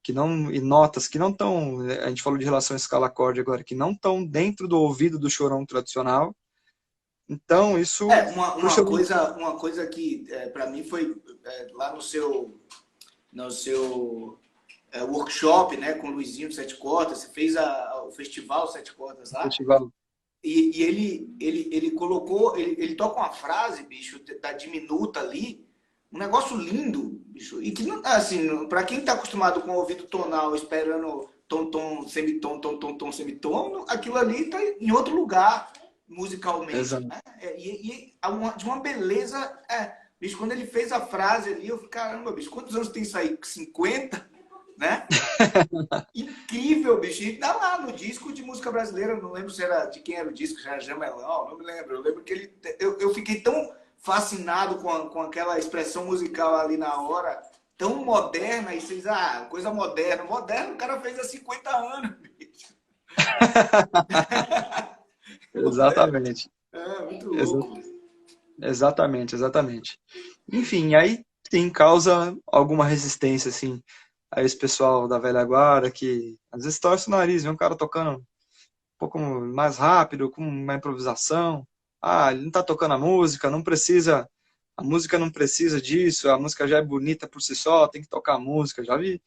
e notas que não estão, a gente falou de relação escala-acorde agora, que não estão dentro do ouvido do chorão tradicional. Então, isso, pro chorão, Uma coisa que para mim foi lá no seu workshop, né, com o Luizinho de Sete Cordas, você fez o festival Sete Cordas lá, festival, e ele colocou, ele toca uma frase, bicho, da diminuta ali, um negócio lindo, bicho, e que, assim, para quem está acostumado com o ouvido tonal, esperando tom, tom, semitom, tom, tom, tom, semitom, aquilo ali está em outro lugar musicalmente, exato. né? De uma beleza, bicho, quando ele fez a frase ali, eu falei, caramba, bicho, quantos anos tem isso aí? 50, né? Incrível, bicho. E tá lá no disco de música brasileira, não lembro se era de quem era o disco, se era Jamelão, não me lembro. Eu lembro que eu fiquei tão fascinado com aquela expressão musical ali na hora, tão moderna, e vocês, coisa moderna. Moderno, o cara fez há 50 anos, bicho. Moderno. Exatamente. Muito Exa louco. exatamente, exatamente. Enfim, aí tem causa alguma resistência, assim, a esse pessoal da velha guarda que às vezes torce o nariz, vê um cara tocando um pouco mais rápido, com uma improvisação. Ah, ele não tá tocando a música, não precisa, a música não precisa disso, a música já é bonita por si só, tem que tocar a música. Já vi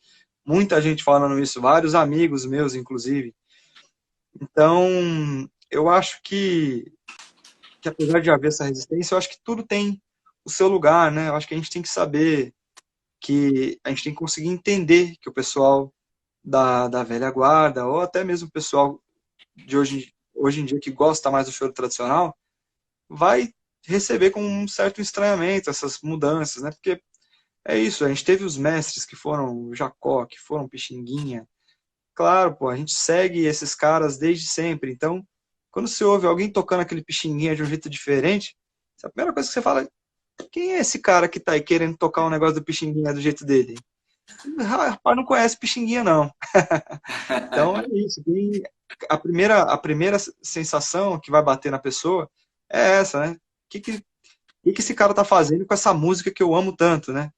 muita gente falando isso, vários amigos meus, inclusive. Então, eu acho que apesar de haver essa resistência, eu acho que tudo tem o seu lugar, né? Eu acho que a gente tem que saber que a gente tem que conseguir entender que o pessoal da velha guarda, ou até mesmo o pessoal de hoje em dia que gosta mais do choro tradicional, vai receber com um certo estranhamento essas mudanças, né? Porque é isso, a gente teve os mestres que foram o Jacó, que foram Pixinguinha. Claro, pô, a gente segue esses caras desde sempre. Então, quando você ouve alguém tocando aquele Pixinguinha de um jeito diferente, a primeira coisa que você fala, quem é esse cara que tá aí querendo tocar um negócio do Pixinguinha do jeito dele? Rapaz, não conhece Pixinguinha, não. Então é isso. A primeira sensação que vai bater na pessoa é essa, né? O que esse cara tá fazendo com essa música que eu amo tanto, né?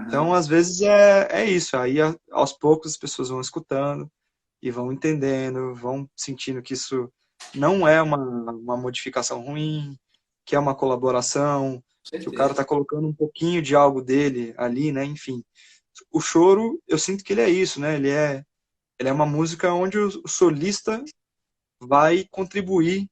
Então, Uhum. às vezes, é isso. Aí, aos poucos, as pessoas vão escutando e vão entendendo, vão sentindo que isso não é uma modificação ruim, que é uma colaboração, que o cara Certeza. tá colocando um pouquinho de algo dele ali, né? Enfim. O choro, eu sinto que ele é isso, né? Ele é uma música onde o solista vai contribuir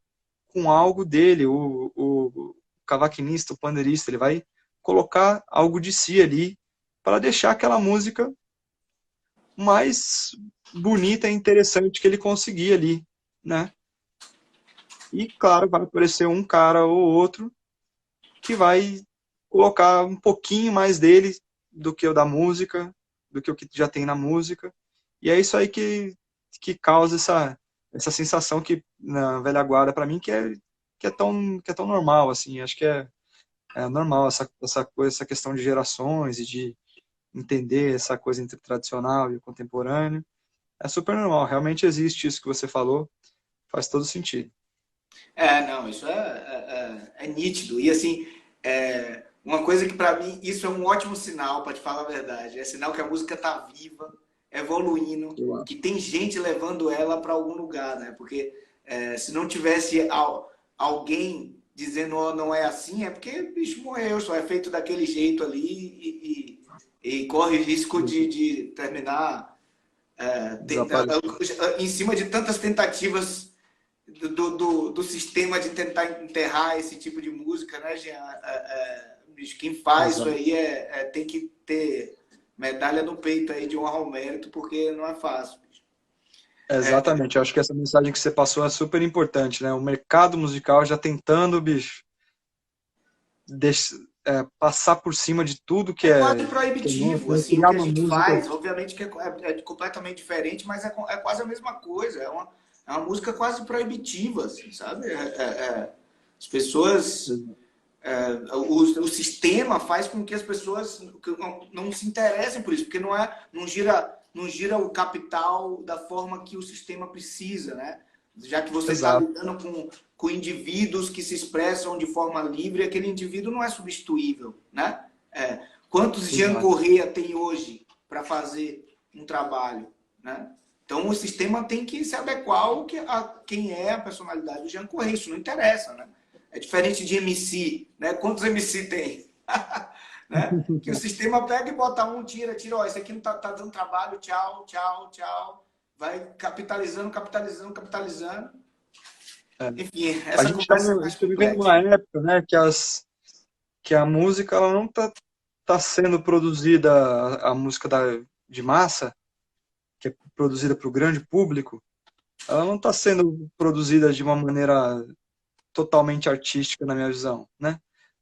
com algo dele, o cavaquinista, o pandeirista, ele vai colocar algo de si ali para deixar aquela música mais bonita e interessante que ele conseguir ali, né? E claro, vai aparecer um cara ou outro que vai colocar um pouquinho mais dele do que o da música, do que o que já tem na música. E é isso aí que causa essa sensação que na velha guarda para mim que é que é tão normal, assim. Acho que é normal essa coisa, essa questão de gerações e de entender essa coisa entre o tradicional e o contemporâneo. É super normal, realmente existe isso que você falou, faz todo sentido. Não, isso é nítido. E assim, uma coisa que para mim isso é um ótimo sinal, para te falar a verdade. É sinal que a música está viva, evoluindo, Eu acho. que tem gente levando ela para algum lugar, né? Porque se não tivesse alguém dizendo oh, não é assim, é porque o bicho morreu, só é feito daquele jeito ali e corre risco de terminar Desaparece. em cima de tantas tentativas do sistema de tentar enterrar esse tipo de música, né, Jean? Bicho, quem faz isso Exato. aí tem que ter medalha no peito aí de honra ao mérito, porque não é fácil. Bicho. Exatamente, eu acho que essa mensagem que você passou é super importante, né? O mercado musical já tentando, bicho, passar por cima de tudo É quase que é nosso, proibitivo, né? assim, o Criar que a uma gente música. faz, obviamente que é completamente diferente, mas é quase a mesma coisa, é uma música quase proibitiva, assim, sabe? As pessoas o sistema faz com que as pessoas não se interessem por isso, porque não gira o capital da forma que o sistema precisa, né? Já que você está Exato, lidando com indivíduos que se expressam de forma livre, aquele indivíduo não é substituível, né? Quantos Jean exato. Correia tem hoje para fazer um trabalho, né? Então o sistema tem que se adequar a quem é a personalidade do Jean Correia, isso não interessa, né? É diferente de MC, né? Quantos MC tem? Né? Que o sistema pega e bota um, tira, ó, esse aqui não tá dando trabalho, tchau, tchau, tchau. Vai capitalizando, capitalizando, capitalizando. É. Enfim, A essa gente está conversa é mais vivendo complexa. uma época, né, que a música ela não tá sendo produzida, a música de massa, que é produzida para o grande público, ela não está sendo produzida de uma maneira totalmente artística, na minha visão, né?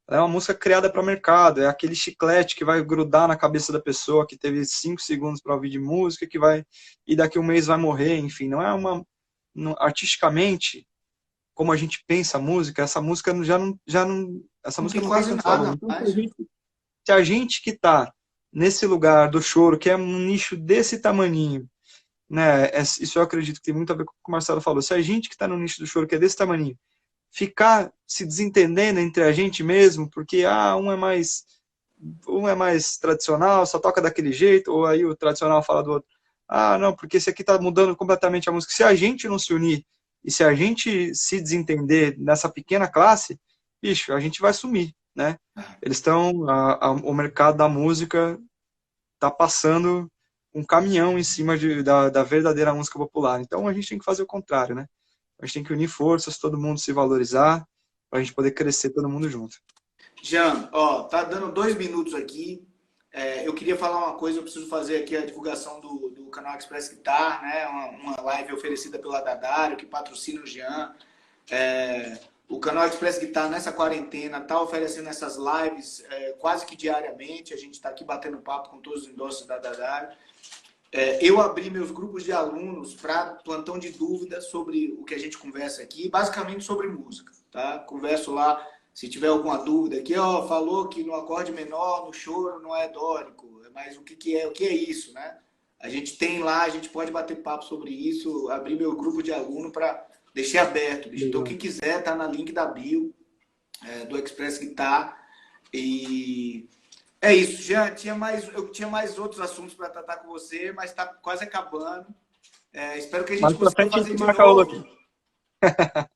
Ela é uma música criada para o mercado, é aquele chiclete que vai grudar na cabeça da pessoa, que teve 5 segundos para ouvir de música, que vai, e daqui a um mês vai morrer, enfim, não é uma, artisticamente, como a gente pensa a música, essa música essa Não música tem não tem quase tanto valor. nada Então, mais. se a gente que está nesse lugar do choro, que é um nicho desse tamaninho, né? Isso eu acredito que tem muito a ver com o que o Marcelo falou. Se a gente que está no nicho do choro, que é desse tamaninho, ficar se desentendendo entre a gente mesmo, porque um é mais tradicional, só toca daquele jeito, ou aí o tradicional fala do outro. Ah, não, porque esse aqui está mudando completamente a música. Se a gente não se unir e se a gente se desentender nessa pequena classe, bicho, a gente vai sumir, né? Eles estão, o mercado da música está passando um caminhão em cima da verdadeira música popular. Então a gente tem que fazer o contrário, né? A gente tem que unir forças, todo mundo se valorizar, para a gente poder crescer todo mundo junto. Jean, ó, tá dando 2 minutos aqui. Eu queria falar uma coisa, eu preciso fazer aqui a divulgação do canal Express Guitar, né? Uma live oferecida pela Dadário, que patrocina o Jean. O canal Express Guitar nessa quarentena está oferecendo essas lives quase que diariamente. A gente está aqui batendo papo com todos os endossos da Dadário. Eu abri meus grupos de alunos para plantão de dúvidas sobre o que a gente conversa aqui, basicamente sobre música, tá? Converso lá, se tiver alguma dúvida aqui, ó, falou que no acorde menor, no choro não é dórico, mas o que é isso, né? A gente tem lá, a gente pode bater papo sobre isso, abrir meu grupo de aluno para deixar aberto, bicho. Então Legal. quem quiser, tá na link da bio do Express Guitar e é isso, já eu tinha mais outros assuntos para tratar com você, mas está quase acabando. Espero que a gente Mais pra consiga frente a fazer gente de marca a aula aqui. novo.